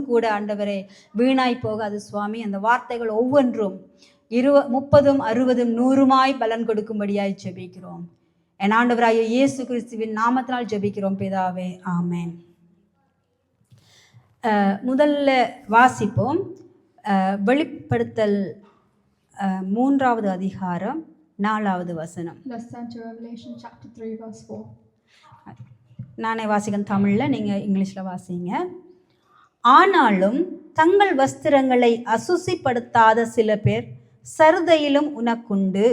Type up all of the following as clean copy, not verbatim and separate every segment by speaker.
Speaker 1: கூட ஆண்டவரே வீணாய் போகாது சுவாமி. அந்த வார்த்தைகள் ஒவ்வொன்றும் 30, 60, 100 பலன் கொடுக்கும்படியாய் ஜெபிக்கிறோம். என் ஆண்டவராகிய இயேசு கிறிஸ்துவின் நாமத்தினால் ஜெபிக்கிறோம் பிதாவே, ஆமென். முதல்ல வாசிப்போம். வெளிப்படுத்தல் 3வது அதிகாரம் 4வது வசனம். நானே வாசிக்கிறேன் தமிழில், நீங்கள் இங்கிலீஷில் வாசிங்க. ஆனாலும் தங்கள் வஸ்திரங்களை அசுசிப்படுத்தாத சில பேர் சர்தையிலும் உனக்குண்டு.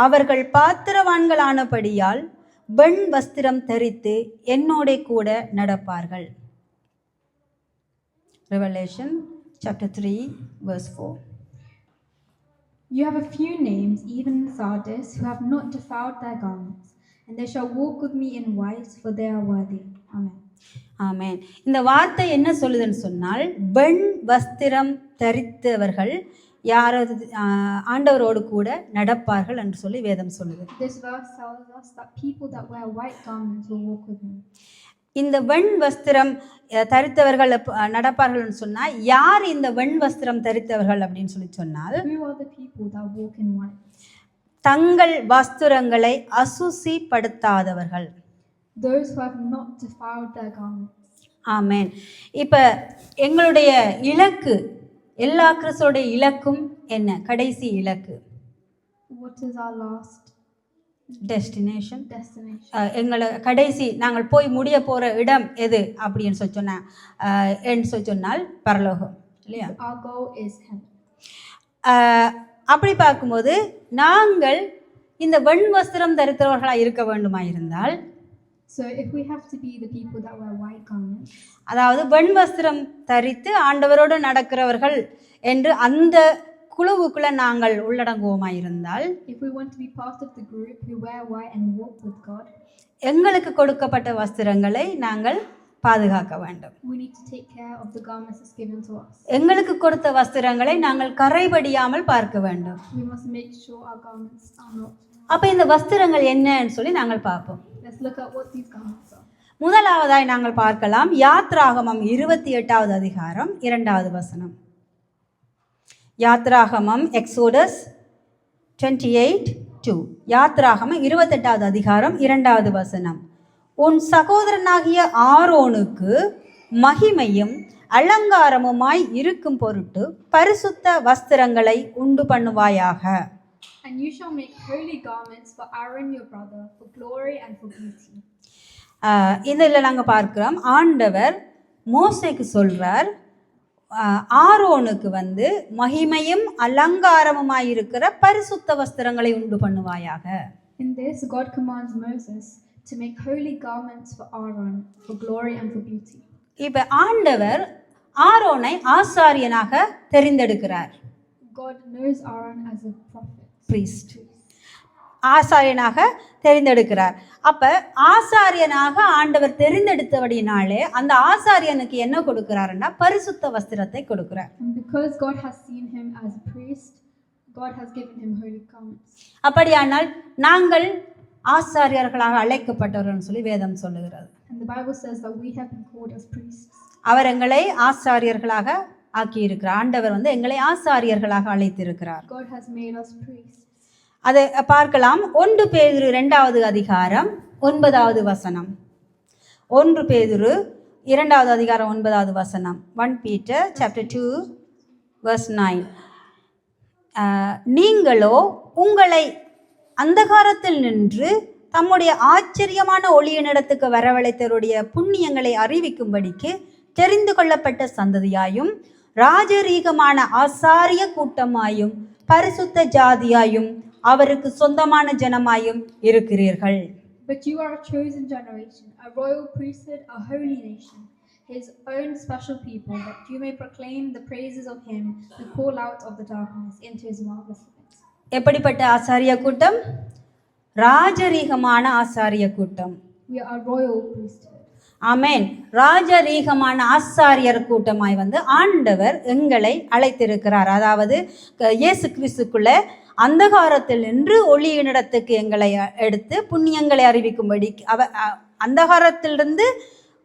Speaker 1: அவர்கள் பாத்திரவான்களானபடியால் வெண் வஸ்திரம் தரித்து என்னோட கூட நடப்பார்கள். Revelation chapter 3 verse 4.
Speaker 2: You have a few names, even in Sardis, who have not defiled their garments, and they shall walk with me in white, for they are worthy. Amen.
Speaker 1: ஆமென். இந்த வார்த்தை என்ன சொல்லுதுன்னு சொன்னால், வெண் வஸ்திரம் தரித்தவர்கள் யாராவது ஆண்டவரோடு கூட நடப்பார்கள் என்று சொல்லி வேதம் சொல்லுது.
Speaker 2: This verse tells us that people that wear white garments will walk with him.
Speaker 1: இந்த வெண் வஸ்திரம் தரித்தவர்கள் நடப்பார்கள் என்று சொன்னால், யார் இந்த வெண் வஸ்திரம் தரித்தவர்கள் அப்படின்னு சொல்லி சொன்னால்,
Speaker 2: Who are the people that walk in white?
Speaker 1: தங்கள் வஸ்திரங்களை அசுசிப்படுத்தாதவர்கள்.
Speaker 2: Those who have not defiled their garments.
Speaker 1: ஆமென். இப்போ எங்களுடைய இலக்கு, எல்லா கிறிஸ்தவருடைய இலக்கும் என்ன? கடைசி இலக்கு
Speaker 2: What is our last
Speaker 1: destination?
Speaker 2: எங்களை
Speaker 1: கடைசி நாங்கள் போய் முடிய போகிற இடம் எது அப்படின்னு சொன்னால் பரலோகம், இல்லையா?
Speaker 2: Our goal is heaven.
Speaker 1: அப்படி பார்க்கும்போது நாங்கள் இந்த வெண் வஸ்திரம் தரித்தவர்களாக இருக்க வேண்டுமா இருந்தால்,
Speaker 2: So if we have to be the people that wear white garments,
Speaker 1: அதாவது வெண் வஸ்திரம் தரித்து ஆண்டவரோடு நடக்கிறவர்கள் என்று அந்த குழுவுக்குள்ள நாங்கள் உள்ளடங்குவோமா இருந்தால்,
Speaker 2: if we want to be part of the group who wear white and walk with God,
Speaker 1: எங்களுக்கு கொடுக்கப்பட்ட வஸ்திரங்களை நாங்கள் பாதுகாக்க வேண்டும்.
Speaker 2: we need to take care of the garments that's given to us.
Speaker 1: எங்களுக்கு கொடுத்த வஸ்திரங்களை நாங்கள் கரைபடியாமல் பார்க்க வேண்டும்.
Speaker 2: We must make sure our garments are not.
Speaker 1: அப்ப இந்த வஸ்திரங்கள் என்னன்னு சொல்லி நாங்கள் பார்ப்போம்.
Speaker 2: Let's look at what these garments are.
Speaker 1: முதலாவதாய் நாங்கள் பார்க்கலாம் யாத்ராகமம் 28வது அதிகாரம் 2வது வசனம். யாத்ராகமம் எக்ஸோடஸ் 28:2. யாத்ராகமம் 28வது அதிகாரம் 2வது வசனம். உன் சகோதரனாகிய ஆரோனுக்கு மகிமையும் அலங்காரமுமாய் இருக்கும் பொருட்டு பரிசுத்த வஸ்திரங்களை உண்டு பண்ணுவாயாக.
Speaker 2: And you shall make holy garments for Aaron your brother, for glory and for beauty.
Speaker 1: இதில் நாங்கள் பார்க்கிறோம், ஆண்டவர் மோசேக்கு சொல்றார், ஆரோனுக்கு மகிமையும் அலங்காரமுமாய் இருக்கிற பரிசுத்த வஸ்திரங்களை உண்டு பண்ணுவாயாக.
Speaker 2: In this, God commands Moses to make holy garments for Aaron, for glory and for beauty.
Speaker 1: இப்ப ஆண்டவர் ஆரோனை ஆசாரியனாக தெரிந்தெடுக்கிறார்.
Speaker 2: God knows Aaron as a prophet.
Speaker 1: priest. ஆசாரியனாக தெரிந்தெடுக்கிறார். அப்ப ஆசாரியனாக ஆண்டவர் தெரிந்தெடுத்தபடினாலே அந்த ஆசாரியனுக்கு என்ன கொடுக்கிறாருன்னா பரிசுத்த வஸ்திரத்தை கொடுக்கிறார்.
Speaker 2: Because God has seen him as a priest, God has given him holy garments.
Speaker 1: அப்படியானால் நாங்கள் ஆசாரியர்களாக அழைக்கப்பட்டவர்கள் சொல்லி வேதம் சொல்லுகிறது.
Speaker 2: And the Bible says that we have been called as priests.
Speaker 1: அவர் எங்களை ஆசாரியர்களாக ஆக்கி இருக்கிறார். ஆண்டவர் எங்களை ஆசாரியர்களாக அழைத்திருக்கிறார்.
Speaker 2: God has made us priests.
Speaker 1: அதை பார்க்கலாம். 1 பேதுரு 2வது அதிகாரம் 9வது வசனம். 1 பேதுரு 2வது அதிகாரம் 9வது வசனம். 1 Peter chapter 2 verse 9. நீங்களோ உங்களை அந்தகாரத்தில் நின்று தம்முடைய ஆச்சரியமான ஒளியினிடத்துக்கு வரவழைத்தவருடைய புண்ணியங்களை அறிவிக்கும்படிக்கு தெரிந்து கொள்ளப்பட்ட சந்ததியாயும் ராஜரீகமான ஆசாரிய கூட்டமாயும் பரிசுத்த ஜாதியாயும் அவருக்கு சொந்தமான ஜனமாயும் இருக்கிறீர்கள்.
Speaker 2: But you are a chosen generation, a royal priesthood, a holy nation, his own special people, that you may proclaim the praises of him who called out of the darkness into his marvelous light.
Speaker 1: எப்படிப்பட்ட ஆசாரிய கூட்டம்? ராஜரீகமான ஆசாரிய கூட்டம்.
Speaker 2: We are a royal priesthood.
Speaker 1: ஆமென். ராஜரீகமான ஆசாரியர் கூட்டமாய் ஆண்டவர் எங்களை அழைத்திருக்கிறார். அதாவது இயேசு கிறிஸ்துக்குள்ள அந்தகாரத்தில் நின்று ஒளியினிடத்துக்கு எங்களை எடுத்து புண்ணியங்களை அறிவிக்கும்படி அந்தகாரத்திலிருந்து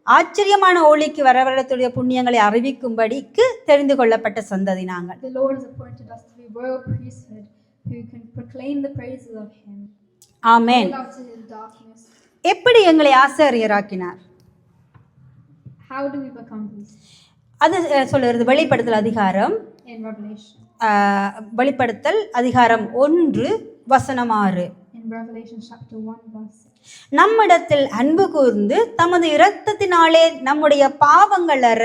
Speaker 1: ஆச்சரியமான ஒளிக்கு வரவரத்துடைய புண்ணியங்களை அறிவிக்கும்படிக்கு தெரிந்து கொள்ளப்பட்ட சந்ததி நாங்கள்.
Speaker 2: The Lord has appointed us to be royal priesthood who can proclaim the praises of Him.
Speaker 1: Amen.
Speaker 2: Call out to His darkness.
Speaker 1: எப்படி எங்களை ஆசாரியராக்கினார்?
Speaker 2: How do we become priests?
Speaker 1: அது சொல்லுறது வெளிப்படுத்தல் அதிகாரம்
Speaker 2: In Revelation.
Speaker 1: வெளிப்படுத்தல் அதிகாரம் 1:6.
Speaker 2: In Revelation chapter 1:6.
Speaker 1: நம்மிடத்தில் அன்பு கூர்ந்து தமது இரத்தத்தினாலே நம்முடைய பாவங்கள் அற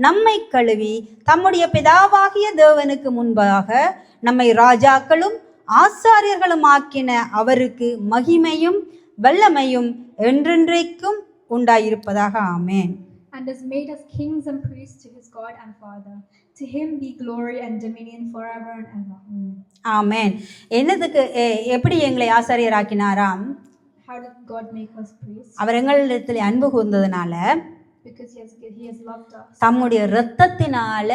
Speaker 1: நம்மை கழுவி தம்முடைய பிதாவாகிய தேவனுக்கு முன்பாக நம்மை ராஜாக்களும் ஆசாரியர்களும் ஆக்கின அவருக்கு மகிமையும் வல்லமையும் என்றென்றைக்கும் உண்டாயிருப்பதாக. ஆமென்.
Speaker 2: And has made us kings and priests to His God and Father. To Him be glory and dominion forever and ever. Amen.
Speaker 1: ஆமென். என்னதுக்கு எப்படி எங்களை ஆசாரியராக்கினாராம்?
Speaker 2: How did God make us priests?
Speaker 1: அவர் எங்களிடத்தில் அன்பு கூர்ந்ததுனால,
Speaker 2: Because He has loved us
Speaker 1: தம்முடைய இரத்தத்தினால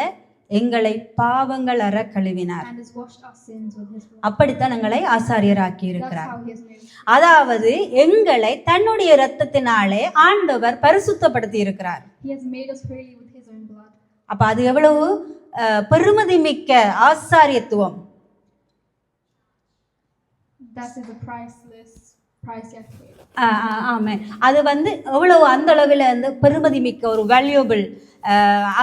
Speaker 1: எங்களை பாவங்கள் அற கழுவினார்.
Speaker 2: and has washed our sins with His blood.
Speaker 1: அப்படித்தான் எங்களை ஆசாரியராக்கி
Speaker 2: That's
Speaker 1: இருக்கிறார்.
Speaker 2: how He has made us.
Speaker 1: அதாவது எங்களை தன்னுடைய இரத்தத்தினாலே ஆண்டவர் பரிசுத்தப்படுத்தி இருக்கிறார்.
Speaker 2: He has made us holy with His own blood.
Speaker 1: அப்ப அது எவ்வளவு பெருமதி மிக்க ஆசாரியத்துவம்.
Speaker 2: That is a priceless price He has paid.
Speaker 1: ஆமென். அது எவ்வளவு அந்த அளவில் பெருமதி மிக்க ஒரு வேல்யூபிள்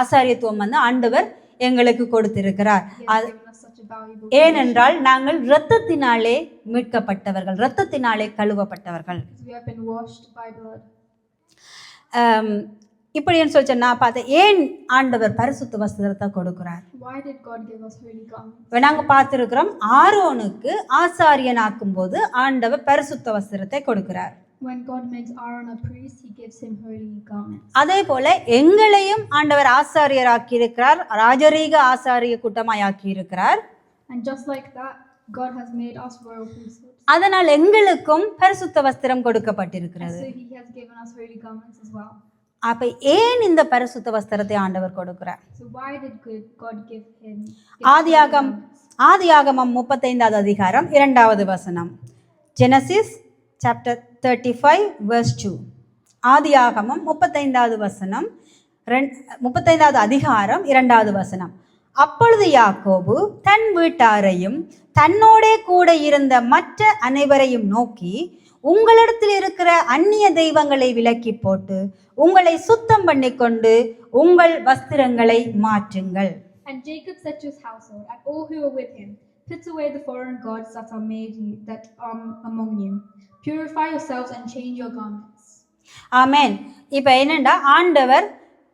Speaker 1: ஆசாரியத்துவம் ஆண்டவர் எங்களுக்கு கொடுத்திருக்கிறார்.
Speaker 2: He has given us such a valuable
Speaker 1: ஏனென்றால் நாங்கள் இரத்தத்தினாலே மீட்கப்பட்டவர்கள், இரத்தத்தினாலே கழுவப்பட்டவர்கள்.
Speaker 2: because we have been washed by blood.
Speaker 1: இப்படின்னு சொல்லி நான் பார்த்தேன், ஏன் ஆண்டவர் பரிசுத்த வஸ்திரத்தை கொடுக்கிறார்?
Speaker 2: Why did God give us holy garments?
Speaker 1: இப்ப நாங்க பார்த்திருக்கிறோம், ஆரோனுக்கு ஆசாரியனாக்கும் போது ஆண்டவர் பரிசுத்த வஸ்திரத்தை கொடுக்கிறார்.
Speaker 2: When God makes Aaron a priest, He gives him holy garments.
Speaker 1: அதே போல எங்களையும் ஆண்டவர் ஆசாரியராக்கி இருக்கிறார், ராஜரீக ஆசாரிய கூட்டமாய் ஆக்கி இருக்கிறார்.
Speaker 2: And just like that, God has made us royal priesthood.
Speaker 1: அதனால் எங்களுக்கும் பரிசுத்த வஸ்திரம் கொடுக்கப்பட்டிருக்கிறது.
Speaker 2: So He has given us holy garments as well.
Speaker 1: அப்ப ஏன் இந்த பரிசுத்த வஸ்திரத்தை ஆண்டவர் கொடுக்கிறார்?
Speaker 2: So why did God give him?
Speaker 1: ஆதியாகமம் 35வது அதிகாரம் 2வது வசனம். Genesis chapter 35 verse 2. ஆதியாகமம் 35வது வசனம் 35வது அதிகாரம் 2வது வசனம். அப்பொழுது யாக்கோபு தன் வீட்டாரையும் தன்னோடே கூட இருந்த மற்ற அனைவரையும் நோக்கி, உங்களிடத்தில் இருக்கிற அந்நிய தெய்வங்களை விலக்கி போட்டு உங்களை சுத்தம் பண்ணிக்கொண்டு உங்கள் வஸ்திரங்களை மாற்றுங்கள்.
Speaker 2: And Jacob said to his household and all who were with him, put away the foreign gods that are made you, that are among you. Purify yourselves and change your garments.
Speaker 1: ஆமென். இப்ப என்னண்டா, ஆண்டவர்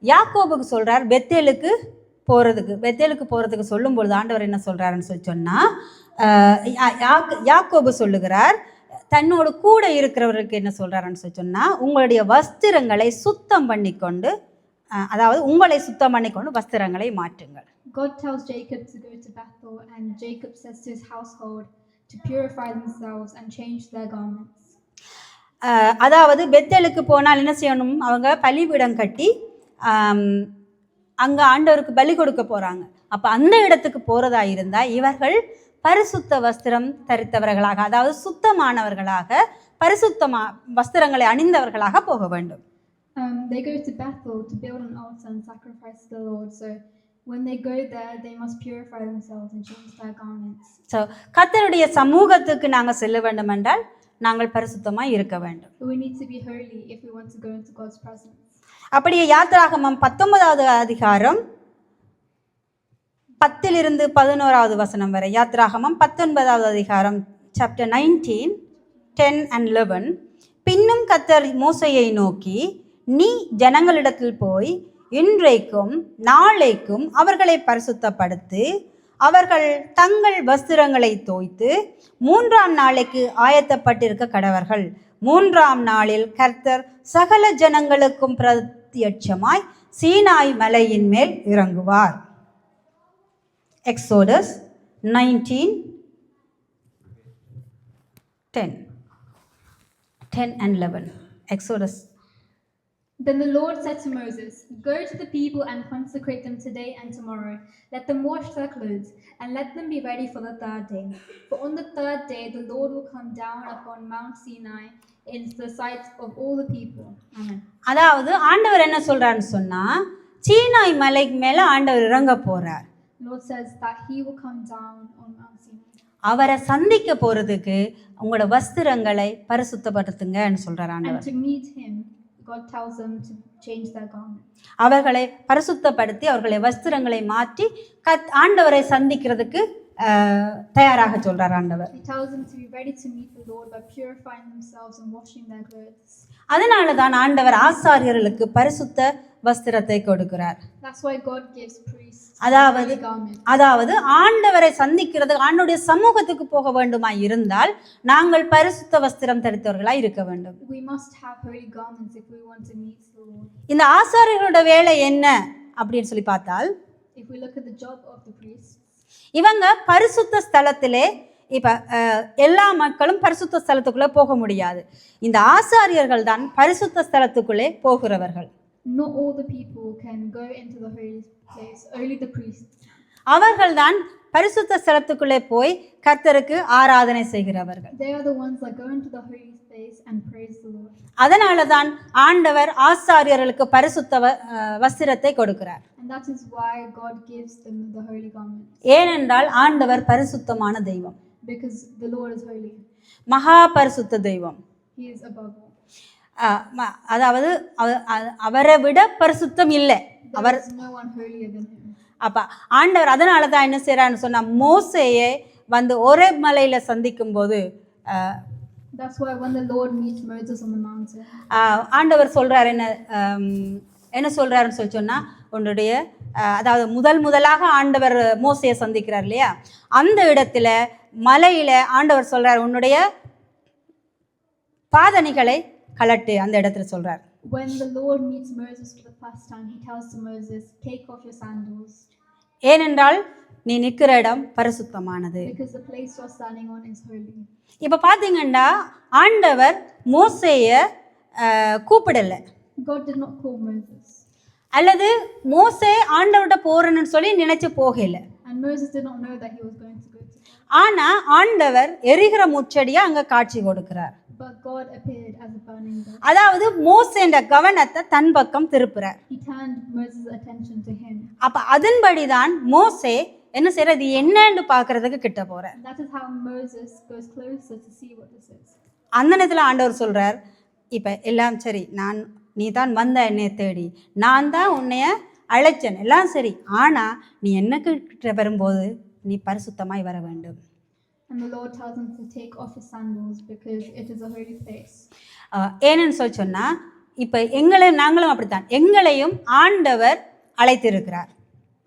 Speaker 1: யாக்கோபுக்கு சொல்றார் பெத்தேலுக்கு போறதுக்கு சொல்லும் பொழுது ஆண்டவர் என்ன சொல்றாருன்னு சொல்லி சொன்னா, யாக்கோபு சொல்லுகிறார், தன்னோடு கூட இருக்கிறவருக்கு என்ன சொல்றாருன்னு சொல்லி சொன்னா, உங்களுடைய வஸ்திரங்களை சுத்தம் பண்ணிக்கொண்டு, அதாவது உங்களை சுத்தம் பண்ணிக்கொண்டு வஸ்திரங்களை மாற்றுங்கள்.
Speaker 2: God tells Jacob to go to Bethel, and Jacob says to his household to purify themselves and change their garments.
Speaker 1: அதாவது பெத்தேலுக்கு போனால் என்ன செய்யணும், அவங்க பலிபீடம் கட்டி அங்க ஆண்டவருக்கு பலி கொடுக்க போறாங்க. அப்ப அந்த இடத்துக்கு போறதா இருந்தா இவர்கள் பரிசுத்த வஸ்திரம் தரித்தவர்களாக, அதாவது சுத்தமானவர்களாக, வஸ்திரங்களை அணிந்தவர்களாக போக வேண்டும்.
Speaker 2: They go to Bethel to build an altar and sacrifice to the Lord. So when they go there, they must purify themselves and change their garments. So
Speaker 1: கர்த்தருடைய சமூகத்துக்கு நாங்க செல்ல வேண்டும் என்றால் நாங்கள் பரிசுத்தமாய் இருக்க வேண்டும்.
Speaker 2: We need to be holy if we want to go into God's presence.
Speaker 1: அப்படியே யாத்திராகமம் 19வது அதிகாரம் 10லிருந்து 11வது வசனம் வரை. யாத்திராகமம் 19வது அதிகாரம் chapter 19 10 and 11. பின்னும் கர்த்தர் மோசேயை நோக்கி, நீ ஜனங்களிடத்தில் போய் இன்றைக்கும் நாளைக்கும் அவர்களை பரிசுத்தப்படுத்தி அவர்கள் தங்கள் வஸ்திரங்களை தோய்த்து 3ஆம் நாளைக்கு ஆயத்தப்பட்டிருக்க கடவர்கள். 3ஆம் நாளில் கர்த்தர் சகல ஜனங்களுக்கும் பிரத்யட்சமாய் சீனாய் மலையின் மேல் இறங்குவார். Exodus 19:10 and 11. Exodus.
Speaker 2: Then the Lord said to Moses, go to the people and consecrate them today and tomorrow. Let them wash their clothes and let them be ready for the third day. For on the third day the Lord will come down upon Mount Sinai in the sight of all the people. Amen.
Speaker 1: அதாவது ஆண்டவர் என்ன சொல்றாருன்னு சொன்னா, சீனாய் மலைக்கு மேல ஆண்டவர் இறங்க போறார்.
Speaker 2: The Lord says that He will come down on Mount Sinai.
Speaker 1: அவரை சந்திக்க போறதுக்கு உங்களோட வஸ்திரங்களை பரிசுத்தப்படுத்துங்கன்னு சொல்றார்
Speaker 2: And
Speaker 1: ஆண்டவர்.
Speaker 2: to meet Him, God tells them to change their garments.
Speaker 1: அவர்களை பரிசுத்தப்படுத்தி அவர்களை வஸ்திரங்களை மாற்றி ஆண்டவரை சந்திக்கிறதுக்கு தயாராக சொல்றார் ஆண்டவர்.
Speaker 2: He tells them to be ready to meet the Lord by purifying themselves and washing their clothes.
Speaker 1: அதனால தான் ஆண்டவர் ஆசாரியர்களுக்கு பரிசுத்த வஸ்திரத்தை கொடுக்கிறார்.
Speaker 2: That's why God gives priests
Speaker 1: அதாவது
Speaker 2: garments.
Speaker 1: அதாவது ஆண்டவரை சந்திக்கிறது ஆண்டவருடைய சமூகத்துக்கு போக வேண்டுமாய் இருந்தால் நாங்கள் பரிசுத்த வஸ்திரம் தரித்தவர்களாய் இருக்க வேண்டும்.
Speaker 2: We must have holy garments if we want to meet the Lord.
Speaker 1: இந்த ஆசாரியர்களோட வேலை என்ன அப்படின்னு சொல்லி பார்த்தால்,
Speaker 2: If we look at the job of the priests,
Speaker 1: இவங்க பரிசுத்த ஸ்தலத்திலே இப்ப எல்லா மக்களும் பரிசுத்த ஸ்தலத்துக்குள்ளே போக முடியாது. இந்த ஆசாரியர்கள் தான் பரிசுத்த ஸ்தலத்துக்குள்ளே போகிறவர்கள்.
Speaker 2: not all the people can go into the holy place, only the priests.
Speaker 1: அவர்கள் தான் பரிசுத்த ஸ்தலத்துக்குள்ளே போய் கர்த்தருக்கு ஆராதனை செய்கிறவர்கள்.
Speaker 2: They are the ones that go into the holy place and praise the Lord.
Speaker 1: அதனால தான் ஆண்டவர் ஆசாரியர்களுக்கு பரிசுத்த வஸ்திரத்தை கொடுக்கிறார்.
Speaker 2: And that is why God gives them the holy garments.
Speaker 1: ஏனென்றால் ஆண்டவர் பரிசுத்தமான தெய்வம்,
Speaker 2: Because the Lord is holy.
Speaker 1: மகா பரிசுத்த தெய்வம்.
Speaker 2: He is above all.
Speaker 1: அதாவது அவரை விட பரிசுத்தம் இல்லை.
Speaker 2: There is no one holier than Him.
Speaker 1: அப்ப ஆண்டவர் அதனால தான் என்ன செய்யறான்னு சொன்னா, மோசேயை வந்து ஒரே மலையில சந்திக்கும் போது
Speaker 2: That's why when the Lord meets Moses on the mountain,
Speaker 1: ஆண்டவர் சொல்றாரு என்ன சொல்றாருன்னு சொல்லி சொன்னா, உன்னுடைய அதாவது முதலாக ஆண்டவர் மோசையை சந்திக்கிறார் இல்லையா, அந்த இடத்துல மலையில ஆண்டவர் சொல்றார், உன்னுடைய பாதணிகளை கலட்டு, அந்த இடத்துல சொல்றார்.
Speaker 2: when the Lord meets Moses for the first time, He tells to Moses, take off your sandals.
Speaker 1: ஏனென்றால் நீ நிற்கிற இடம் பரிசுத்தமானது.
Speaker 2: Because the place you are standing on is holy.
Speaker 1: இப்ப பாத்தீங்கன்னா ஆண்டவர் மோசேயை கூப்பிடல.
Speaker 2: God did not call Moses.
Speaker 1: அல்லது மோசே ஆண்டவர்கிட்ட போறேன்னு சொல்லி நினைச்சு போகல.
Speaker 2: And Moses did not know that he was going to go to God.
Speaker 1: ஆனா ஆண்டவர் எரிகிற முச்சடியா அங்க காட்சி கொடுக்கிறார்.
Speaker 2: But God appeared as a burning bush.
Speaker 1: அதாவது மோசேன்ற கவனத்தை தன் பக்கம் திருப்புறார்.
Speaker 2: He turned Moses' attention to him.
Speaker 1: அப்ப அதன்படிதான் மோசே என்ன செய்யறது, என்னன்னு பாக்குறதுக்கு கிட்ட போறார்.
Speaker 2: That is how Moses goes closer to see what this is.
Speaker 1: அந்த நேரத்துல ஆண்டவர் சொல்றார், இப்ப எல்லாம் சரி, நீ தான் வந்த என்னை தேடி, நான் தான் உன்னைய அழைச்சேன், எல்லாம் சரி, ஆனா நீ என்ன கிட்ட வரும்போது நீ பரிசுத்தமாய் வர வேண்டும்.
Speaker 2: And the Lord tells him to take off his sandals because it is a holy place.
Speaker 1: ஏன்னு சொல்லி சொன்னா, இப்ப நாங்களும் அப்படித்தான், எங்களையும் ஆண்டவர் அழைத்திருக்கிறார்.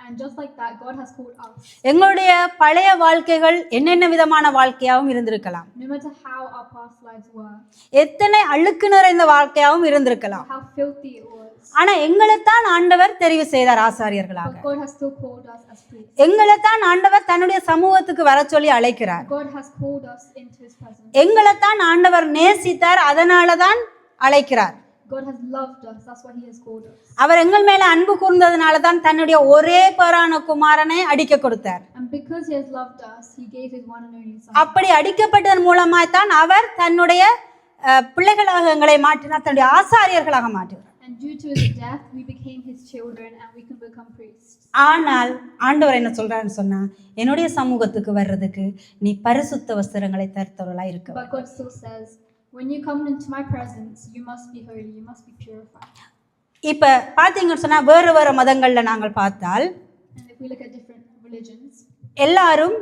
Speaker 2: And just like that, God has called us.
Speaker 1: எங்களுடைய பழைய வாழ்க்கைகள் என்னென்ன விதமான வாழ்க்கையாகவும் இருந்திருக்கலாம்.
Speaker 2: No matter how our past lives were.
Speaker 1: எத்தனை அழுக்கு நிறைந்த வாழ்க்கையாகவும் இருந்திருக்கலாம்.
Speaker 2: How filthy it was.
Speaker 1: ஆனா எங்களைத்தான் ஆண்டவர் தெரிவு செய்தார் ஆசாரியர்களாக.
Speaker 2: But God has still called us as priests.
Speaker 1: எங்களைத்தான் ஆண்டவர் தன்னுடைய சமூகத்துக்கு வர சொல்லி அழைக்கிறார்.
Speaker 2: God has called us into His presence.
Speaker 1: எங்களைத்தான் ஆண்டவர் நேசித்தார், அதனாலதான் அழைக்கிறார்.
Speaker 2: God has loved us. That's why He has called us.
Speaker 1: அவர் எங்கள் மேல அன்பு கூர்ந்ததுனால தான் தன்னுடைய ஒரே பேரான குமாரனை அடிக்க கொடுத்தார்.
Speaker 2: And because He has loved us, He gave His one and only Son.
Speaker 1: அப்படி அடிக்கப்பட்டதன் மூலமாய் தான் அவர் தன்னுடைய பிள்ளைகளாக எங்களை மாற்றினார், தன்னுடைய ஆசாரியர்களாக மாற்றினார்.
Speaker 2: And due to His death, we became His children and we can become priests.
Speaker 1: ஆனால் ஆண்டவர் என்ன சொல்றாருன்னு சொன்னா, என்னுடைய சமூகத்துக்கு வர்றதுக்கு நீ பரிசுத்த வஸ்திரங்களை தரித்தவர்களா இருக்க.
Speaker 2: But God still says, when you come into my presence, you must be holy, you must be purified.
Speaker 1: இப்ப பாத்தீங்கன்னு சொன்னா, வேறு மதங்கள்ல நாங்கள் பார்த்தால்,
Speaker 2: And if we look at different religions,
Speaker 1: எல்லாரும்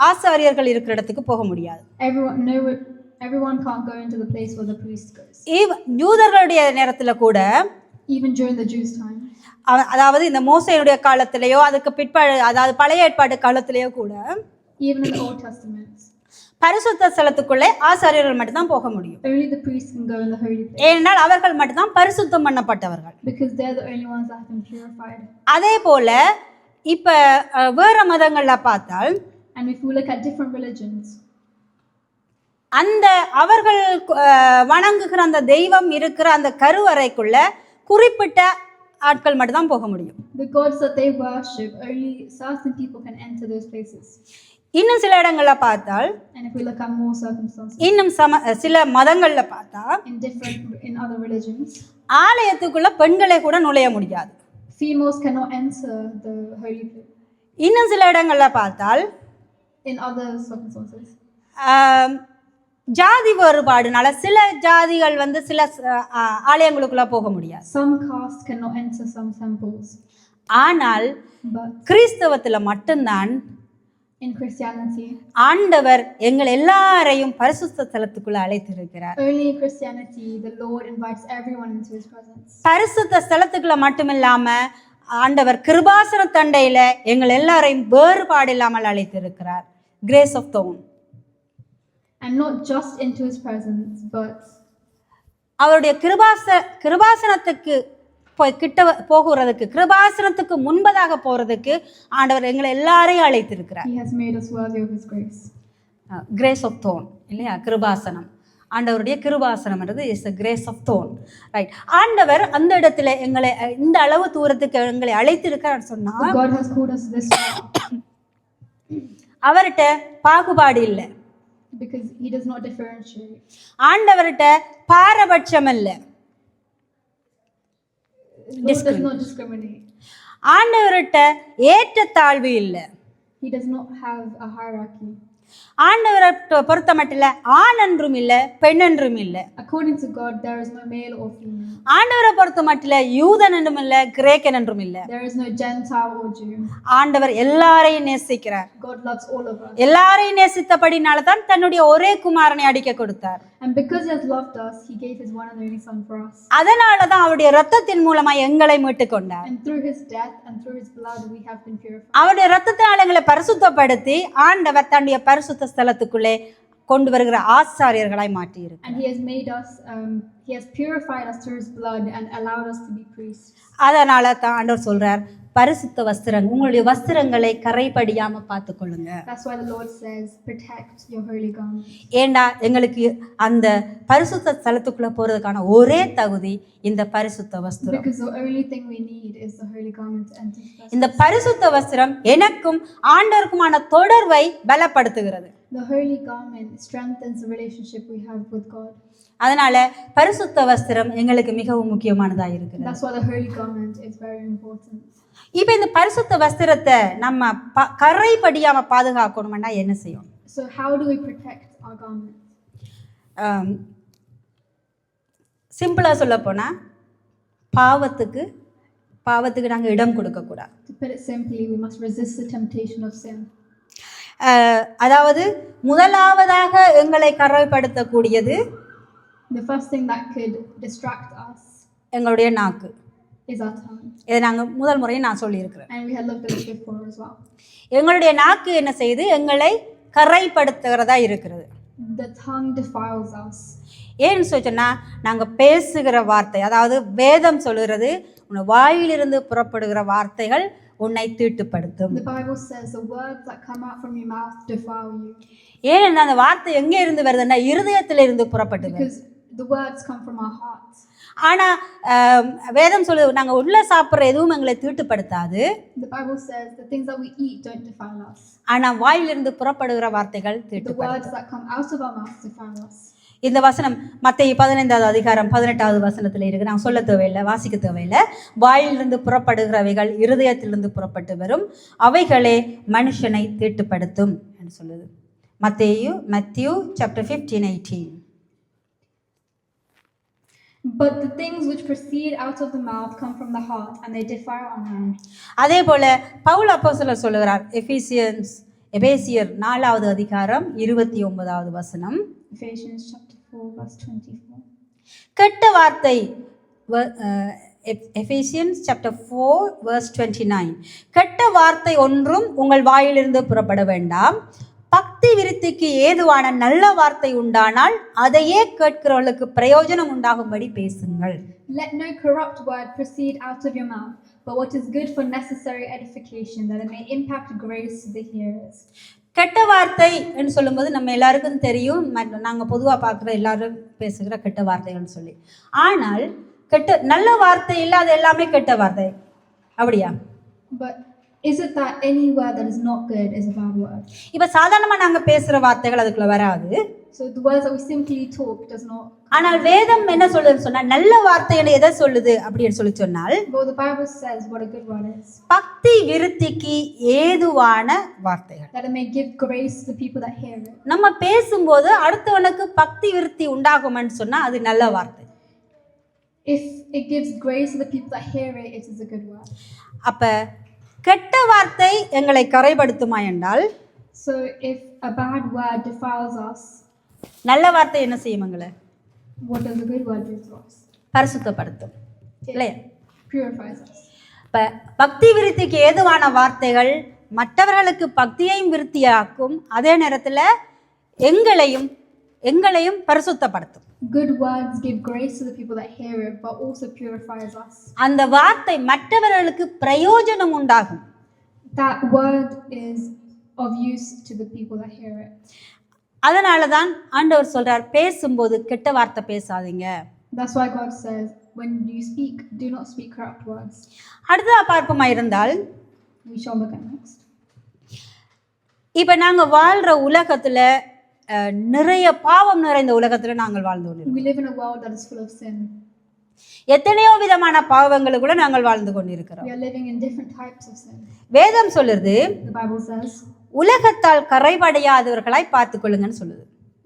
Speaker 1: ஆசாரியர்கள் இருக்கிற இடத்துக்கு போக முடியாது.
Speaker 2: Everyone can't go into the place where the priest goes.
Speaker 1: யூதர்களுடைய நேரத்துல கூட,
Speaker 2: Even during the Jews' time.
Speaker 1: அதாவது இந்த மோசேயுடைய காலத்திலேயோ அதுக்கு பிற்பாடு, அதாவது பழைய ஏற்பாடு காலத்திலேயோ கூட,
Speaker 2: Even in the Old Testament,
Speaker 1: பரிசுத்த ஸ்தலத்துக்குள்ளே ஆசாரியர்கள் மட்டும்தான் போக முடியும்.
Speaker 2: only the priests can go in the holy place.
Speaker 1: ஏனென்றால் அவர்கள் மட்டும்தான் பரிசுத்தம் பண்ணப்பட்டவர்கள்.
Speaker 2: Because they're the only ones that have been purified.
Speaker 1: அதே போல இப்ப வேற மதங்கள்ல பார்த்தால்,
Speaker 2: And if we look at different religions,
Speaker 1: அந்த அவர்கள் வணங்குகிற அந்த தெய்வம் இருக்கிற அந்த கருவறைக்குள்ள குறிப்பிட்ட ஆட்கள் மட்டும்தான் போக முடியும்.
Speaker 2: The gods that they worship, only certain people can enter those places.
Speaker 1: இன்னும் சில இடங்கள்ல பார்த்தால்,
Speaker 2: And if we look at more circumstances,
Speaker 1: இன்னும் சில மதங்கள்ல பார்த்தா
Speaker 2: in other religions,
Speaker 1: ஆலயத்துக்குள்ள பெண்களை கூட நுழைய முடியாது.
Speaker 2: females cannot enter the holy place.
Speaker 1: இன்னும் சில இடங்கள்ல பார்த்தால்,
Speaker 2: In other circumstances,
Speaker 1: ஜாதி வேறுபாடுனால சில ஜாதிகள் சில ஆலயங்களுக்குள்ள போக முடியாது.
Speaker 2: some castes cannot enter some temples.
Speaker 1: ஆனால்
Speaker 2: But
Speaker 1: கிறிஸ்தவத்துல மட்டும்தான்
Speaker 2: in Christianity,
Speaker 1: ஆண்டவர் எங்கள் எல்லாரையும் பரிசுத்த ஸ்தலத்துக்குள்ள அழைத்திருக்கிறார்.
Speaker 2: only in Christianity the Lord invites everyone into his presence.
Speaker 1: பரிசுத்த ஸ்தலத்துக்குள்ள மட்டுமில்லாம ஆண்டவர் கிருபாசன தண்டையில எங்கள் எல்லாரையும் வேறுபாடு இல்லாமல் அழைத்திருக்கிறார். Grace of throne.
Speaker 2: And not just into his presence, but
Speaker 1: அவருடைய கிருபாசனத்துக்கு கிட்ட போகிறதுக்கு, கிருபாசனத்துக்கு முன்பதாக போறதுக்கு ஆண்டவர் எங்களை எல்லாரையும் அழைத்திருக்கிறார்.
Speaker 2: he has made us worthy of his grace.
Speaker 1: Grace of throne இல்லையா? கிருபாசனம். ஆண்டவருடைய கிருபாசனம்ன்றது is a grace of throne. Right. ஆண்டவர் அந்த இடத்துல எங்களை இந்த அளவு தூரத்துக்கு எங்களை அழைத்திருக்கிறார் சொன்னா,
Speaker 2: God has called us this far
Speaker 1: அவர்கிட்ட பாகுபாடு இல்லை.
Speaker 2: because he does not differentiate.
Speaker 1: ஆண்டவர்கிட்ட பாரபட்சம் இல்லை.
Speaker 2: Lord does not discriminate.
Speaker 1: ஆண்டவர்கிட்ட ஏற்றத்தாழ்வு இல்லை.
Speaker 2: He does not have a hierarchy.
Speaker 1: ஆண்டவரை பொறுத்த மட்டும் இல்ல, ஆண் என்றும் இல்ல, பெண் என்றும் இல்ல.
Speaker 2: According to God, there is no male or female.
Speaker 1: ஆண்டவரை பொறுத்த மட்டும் இல்ல, யூதன் என்றும் இல்ல, கிரேக்கன் என்றும் இல்ல.
Speaker 2: There is no Gentile or Jew.
Speaker 1: ஆண்டவர் எல்லாரையும் நேசிக்கிறார்.
Speaker 2: God loves all of us.
Speaker 1: எல்லாரையும் நேசித்தபடினால தான் தன்னுடைய ஒரே குமாரனை அடிக்க கொடுத்தார்.
Speaker 2: And because he has loved us, he gave his one and only son for us.
Speaker 1: அதனால தான் அவருடைய இரத்தத்தின் மூலமா எங்களை மீட்டுக் கொண்டார்.
Speaker 2: And through his death and through his blood we have been purified.
Speaker 1: அவருடைய இரத்தத்தினால எங்களை பரிசுத்தப்படுத்தி ஆண்டவர் தன்னுடைய பரிசுத்த ஸ்தலத்துக்குள்ளே கொண்டு வருகிற ஆசாரியர்களாய் மாற்றி இருக்கிறார்.
Speaker 2: And he has made us he has purified us through his blood and allowed us to be priests.
Speaker 1: அதனால தான் ஆண்டவர் சொல்றார், பரிசுத்த வஸ்திரம், உங்களுடைய வஸ்திரங்களை கரைபடியாம பார்த்துக்கொள்ளுங்க.
Speaker 2: That's why the Lord says, protect your holy garments.
Speaker 1: ஏண்டா எங்களுக்கு அந்த பரிசுத்த ஸ்தலத்துக்குள்ள போறதுக்கான ஒரே தகுதி இந்த பரிசுத்த வஸ்திரம்.
Speaker 2: Because the only thing we need is the holy garment to enter his presence.
Speaker 1: இந்த பரிசுத்த வஸ்திரம் எனக்கும் ஆண்டவருக்குமான தொடர்பை பலப்படுத்துகிறது.
Speaker 2: The holy garment strengthens the relationship we have with God.
Speaker 1: அதனால பரிசுத்த வஸ்திரம் எங்களுக்கு மிகவும் முக்கியமானதா இருக்குது.
Speaker 2: That's why the holy garment is very important.
Speaker 1: இப்போ இந்த பரிசுத்த வஸ்திரத்தை நம்ம கரைபடியாம பாதுகாக்கணும்னா என்ன செய்யணும்?
Speaker 2: So how do we protect our garment?
Speaker 1: சிம்பிளா சொல்ல போனா பாவத்துக்கு நாங்க இடம் கொடுக்க கூடாது.
Speaker 2: To put it simply, we must resist the temptation of sin.
Speaker 1: அதாவது முதலாவதாக எங்களை கரைப்படுத்தக்கூடியது,
Speaker 2: The first thing that could distract us
Speaker 1: எங்களுடைய நாக்கு.
Speaker 2: is our tongue.
Speaker 1: இதை நாங்கள் முதல் முறையை நான் சொல்லியிருக்கிறேன்.
Speaker 2: And we had looked at this before as well.
Speaker 1: எங்களுடைய நாக்கு என்ன செய்யுது? எங்களை கரைப்படுத்துகிறதா இருக்கிறது.
Speaker 2: The tongue defiles us.
Speaker 1: ஏன்னு சொன்னா, நாங்கள் பேசுகிற வார்த்தை, அதாவது வேதம் சொல்லுகிறது, உன் வாயிலிருந்து புறப்படுகிற வார்த்தைகள் உன்னை தீட்டுப்படுத்தும்.
Speaker 2: The Bible says the words that come out from your mouth defile you.
Speaker 1: ஏன்னா அந்த வார்த்தை எங்கே இருந்து வருதுன்னா இருதயத்தில இருந்து புறப்பட்டு வருது.
Speaker 2: Because the words come from our hearts.
Speaker 1: ஆனா வேதம் சொல்லுது, நாங்க உள்ள சாப்பிடுற எதுவும் எங்களை தீட்டுப்படுத்தாது.
Speaker 2: The Bible says the things that we eat don't defile us.
Speaker 1: ஆனா வாயிலிருந்து புறப்படுகிற வார்த்தைகள்
Speaker 2: The
Speaker 1: தீட்டுப்படுத்தும்.
Speaker 2: words that come out of our mouth defile us.
Speaker 1: இந்த வசனம் மத்தேயு 15வது அதிகாரம் 18வது வசனத்துல இருக்கு. நான் சொல்ல தேவையில்லை, வாசிக்க தேவையில்லை. வாயிலிருந்து புறப்படுகிறவைகள் இருதயத்திலிருந்து புறப்பட்டு வரும், அவைகளே மனுஷனை தீட்டுப்படுத்தும் என்று சொல்லுது. Matthew chapter 15:18.
Speaker 2: But the things which proceed out of the mouth come from the heart, and they defile a man.
Speaker 1: அதே போல பவுல் அப்போஸ்தலர் சொல்லுகிறார், எபேசியர் 4வது அதிகாரம் 29வது வசனம்.
Speaker 2: Ephesians chapter 4 verse 24.
Speaker 1: கெட்ட வார்த்தை, Ephesians chapter 4 verse 29. கெட்ட வார்த்தை ஒன்றும் உங்கள் வாயிலிருந்து புறப்பட வேண்டாம், பக்தி விருத்திக்கு ஏதுவான நல்ல வார்த்தை உண்டானால் அதையே கேட்கிறவர்களுக்கு பிரயோஜனம் உண்டாகும்படி பேசுங்கள்.
Speaker 2: Let no corrupt word proceed out of your mouth, but what is good for necessary edification, that it may impact grace to the hearers.
Speaker 1: கெட்ட வார்த்தை என்று சொல்லும்போது நம்ம எல்லாருக்கும் தெரியும், நாங்கள் பொதுவாக பார்க்குற எல்லாரும் பேசுகிற கெட்ட வார்த்தைகள்னு சொல்லி. ஆனால் நல்ல வார்த்தை இல்லாத எல்லாமே கெட்ட வார்த்தை, அப்படியா?
Speaker 2: But is it that any word that is not good is a bad word?
Speaker 1: இப்போ சாதாரணமாக நாங்கள் பேசுகிற வார்த்தைகள் அதுக்குள்ள வராது.
Speaker 2: So the words that we simply talk does not.
Speaker 1: ஆனால் வேதம் என்ன சொல்லுதுன்னு சொன்னால் நல்ல வார்த்தைகளை எதை சொல்லுது அப்படின்னு சொல்லி சொன்னால்
Speaker 2: But the Bible says what a good word is.
Speaker 1: பக்தி விருத்திக்கு ஏதுவான வார்த்தைகள்.
Speaker 2: That it may give grace to the people that hear it.
Speaker 1: நம்ம பேசும்போது அடுத்தவனுக்கு பக்தி விருத்தி உண்டாகும்னு சொன்னா அது நல்ல வார்த்தை.
Speaker 2: If it gives grace to the people that hear it, it is a good word.
Speaker 1: அப்ப கெட்ட வார்த்தை எங்களை கரைப்படுத்துமா என்றால்,
Speaker 2: So if a bad word defiles us,
Speaker 1: நல்ல வார்த்தை என்ன செய்யும் எங்களை?
Speaker 2: what does a good word do to us?
Speaker 1: பரிசுத்தப்படுத்தும் இல்லையா?
Speaker 2: Purifies us.
Speaker 1: இப்ப பக்தி விருத்திக்கு ஏதுவான வார்த்தைகள் மற்றவர்களுக்கு பக்தியையும் விருத்தியாக்கும், அதே நேரத்துல எங்களையும் பரிசுத்தப்படுத்தும்.
Speaker 2: Good words give grace to the people that hear it, but also purifies us.
Speaker 1: அந்த வார்த்தை மற்றவர்களுக்கு பிரயோஜனம் உண்டாகும்.
Speaker 2: That word is of use to the people that hear it.
Speaker 1: அதனால தான் ஆண்டவர் சொல்றார், பேசும்போது கெட்ட வார்த்தை பேசாதீங்க.
Speaker 2: That's why God says, when you speak, do not speak corrupt words.
Speaker 1: அடுத்ததா பார்ப்போமா இருந்தால்,
Speaker 2: We shall look at next.
Speaker 1: இப்ப நாங்க வாழ்ற உலகத்துல நிறைய பாவம் நிறைந்த உலகத்துல நாங்கள் வாழ்ந்து கொண்டிருக்கிறோம்.
Speaker 2: We live in a world that is full of sin.
Speaker 1: எத்தனையோ விதமான பாவங்களுக்குள்ள நாங்கள் வாழ்ந்து கொண்டிருக்கிறோம்.
Speaker 2: We are living in different types of sin.
Speaker 1: வேதம் சொல்லுது,
Speaker 2: The Bible says,
Speaker 1: உலகத்தால் கரைபடையாதவர்களாய் பார்த்துக் கொள்ளுங்கன்னு சொல்லுது.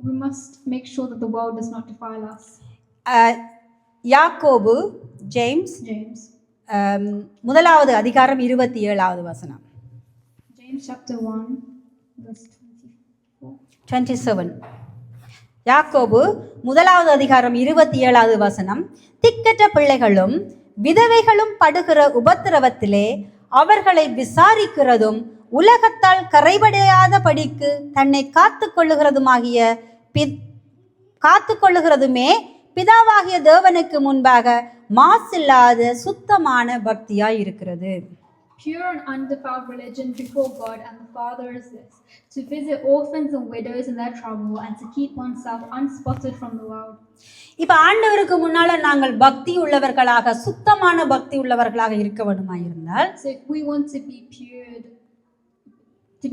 Speaker 2: we must make sure that the world does not defile us.
Speaker 1: யாக்கோபு ஜேம்ஸ்
Speaker 2: James.
Speaker 1: முதலாவது அதிகாரம் 27வது வசனம்.
Speaker 2: James chapter 1 verse
Speaker 1: 27. யாக்கோபு முதலாவது அதிகாரம் 27வது வசனம். திக்கற்ற பிள்ளைகளும் விதவைகளும் படுகிற உபத்திரவத்திலே அவர்களை விசாரிக்கிறதும் உலகத்தால் கரைபடையாத படிக்கு தன்னை காத்துக்கொள்ளுகிறதுமே பிதாவாகிய தேவனுக்கு முன்பாக மாசில்லாத சுத்தமான பக்தியாய் இருக்கிறது.
Speaker 2: Pure and undefiled religion before God and the Father is this, to visit orphans and widows in their trouble and to keep oneself unspotted from the world.
Speaker 1: இப்ப ஆண்டவருக்கு முன்னால நாங்கள் பக்தி உள்ளவர்களாக, சுத்தமான பக்தி உள்ளவர்களாக இருக்க வேண்டுமா இருந்தால்,
Speaker 2: So if we want to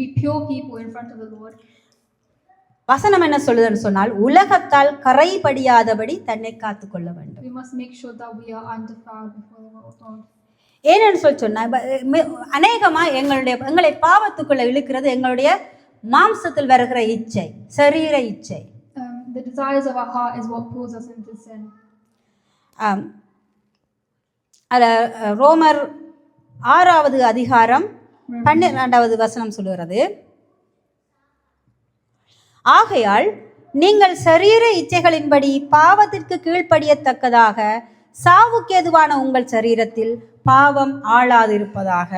Speaker 2: be pure people in front of the Lord,
Speaker 1: வசனம் என்ன சொல்லுதுன்னு சொன்னால், உலகத்தால் கரைபடியாதபடி தன்னை காத்துக்கொள்ள வேண்டும்.
Speaker 2: we must make sure that we are undefiled before the Lord.
Speaker 1: ஏன்னு சொன்னா, அநேகமா எங்களை பாவத்துக்குள்ள இழுக்கிறது எங்களுடைய மாம்சத்தில் வருகிற இச்சை, சரீர இச்சை.
Speaker 2: The desires of our heart is what pulls us into sin.
Speaker 1: ரோமர் 6வது அதிகாரம் 12வது வசனம் சொல்லுகிறது, ஆகையால் நீங்கள் சரீர இச்சைகளின்படி பாவத்திற்கு கீழ்ப்படியத்தக்கதாக சாவுக்கு ஏதுவான உங்கள் சரீரத்தில் பாவம் ஆளாதிருப்பதாக.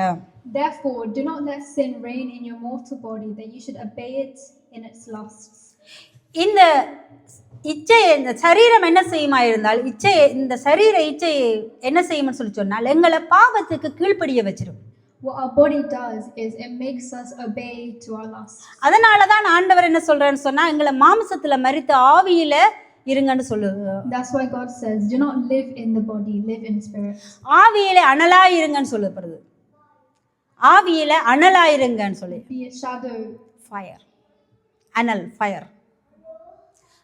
Speaker 2: Therefore, do not let sin reign in your mortal body, that you should obey it in its lusts.
Speaker 1: இந்த சரீரம் என்ன செய்யுமா இருந்தால், இந்த சரீர இச்சை என்ன செய்யும்னு சொல்லி சொன்னால் எங்களை பாவத்துக்கு கீழ்ப்படிய வச்சிரும்.
Speaker 2: What our body does is it makes us obey to our lusts.
Speaker 1: அதனாலதான் ஆண்டவர் என்ன சொல்றாருன்னு சொன்னா, எங்களை மாம்சத்துல மரித்த ஆவியில இருங்கன்னு சொல்லுது.
Speaker 2: That's why God says, do not live in the body, live in spirit.
Speaker 1: ஆவியில அனலாயிருங்கன்னு சொல்லப்படுது. ஆவியில அனலாயிருங்கன்னு சொல்லி,
Speaker 2: Be a shadow.
Speaker 1: ஃபயர், அனல், ஃபயர்.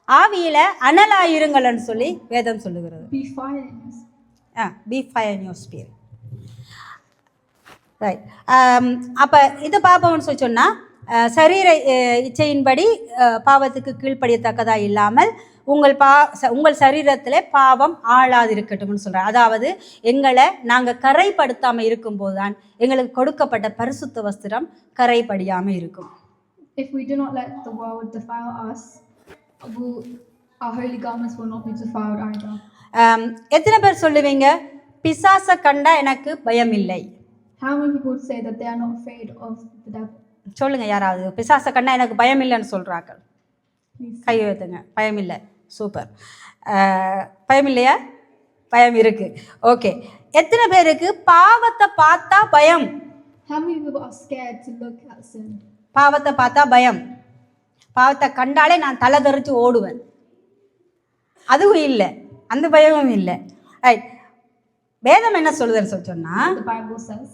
Speaker 1: ஆவியில அனலாயிருங்கள்னு சொல்லி வேதம் சொல்லுகிறது.
Speaker 2: Be fire in us.
Speaker 1: Be fire in your spirit. Right. அப்ப இது பாப்போம்னு சொல்லி சொன்னா, சரீர இச்சையின்படி பாவத்துக்கு கீழ்ப்படியத்தக்கதா இல்லாமல் உங்கள் சரீரத்திலே பாவம் ஆளாது இருக்கட்டும்னு சொல்றார். அதாவது எங்களை நாங்கள் கரைப்படுத்தாம இருக்கும் போதுதான் எங்களுக்கு கொடுக்கப்பட்ட பரிசுத்த வஸ்திரம் கரைப்படியாம இருக்கும்.
Speaker 2: If we do not let the world defile us, our holy garments will not be defiled either.
Speaker 1: எத்தனை பேர் சொல்லுவீங்க, பிசாச கண்டா எனக்கு பயம் இல்லை?
Speaker 2: How many people would say that they are not afraid of the devil?
Speaker 1: சொல்லுங்க யாராவது, பிசாச கண்டா எனக்கு பயம் இல்லைன்னு சொல்றாங்க. கை வைத்துங்க. பயம் இல்லை. சூப்பர். பயம் இல்லையா? பயம் இருக்கு. ஓகே. எத்தனை பேருக்கு பாவத்தை பார்த்தா பயம்?
Speaker 2: How many people are scared to look at sin?
Speaker 1: பாவத்தை பார்த்தா பயம். பாவத்தை கண்டாலே நான் தலை தெறிச்சு ஓடுவேன். அதுவும் இல்லை, அந்த பயமும் இல்லை. ரைட். வேதம் என்ன சொல்லுதுன்னு சொன்னா,
Speaker 2: The Bible says,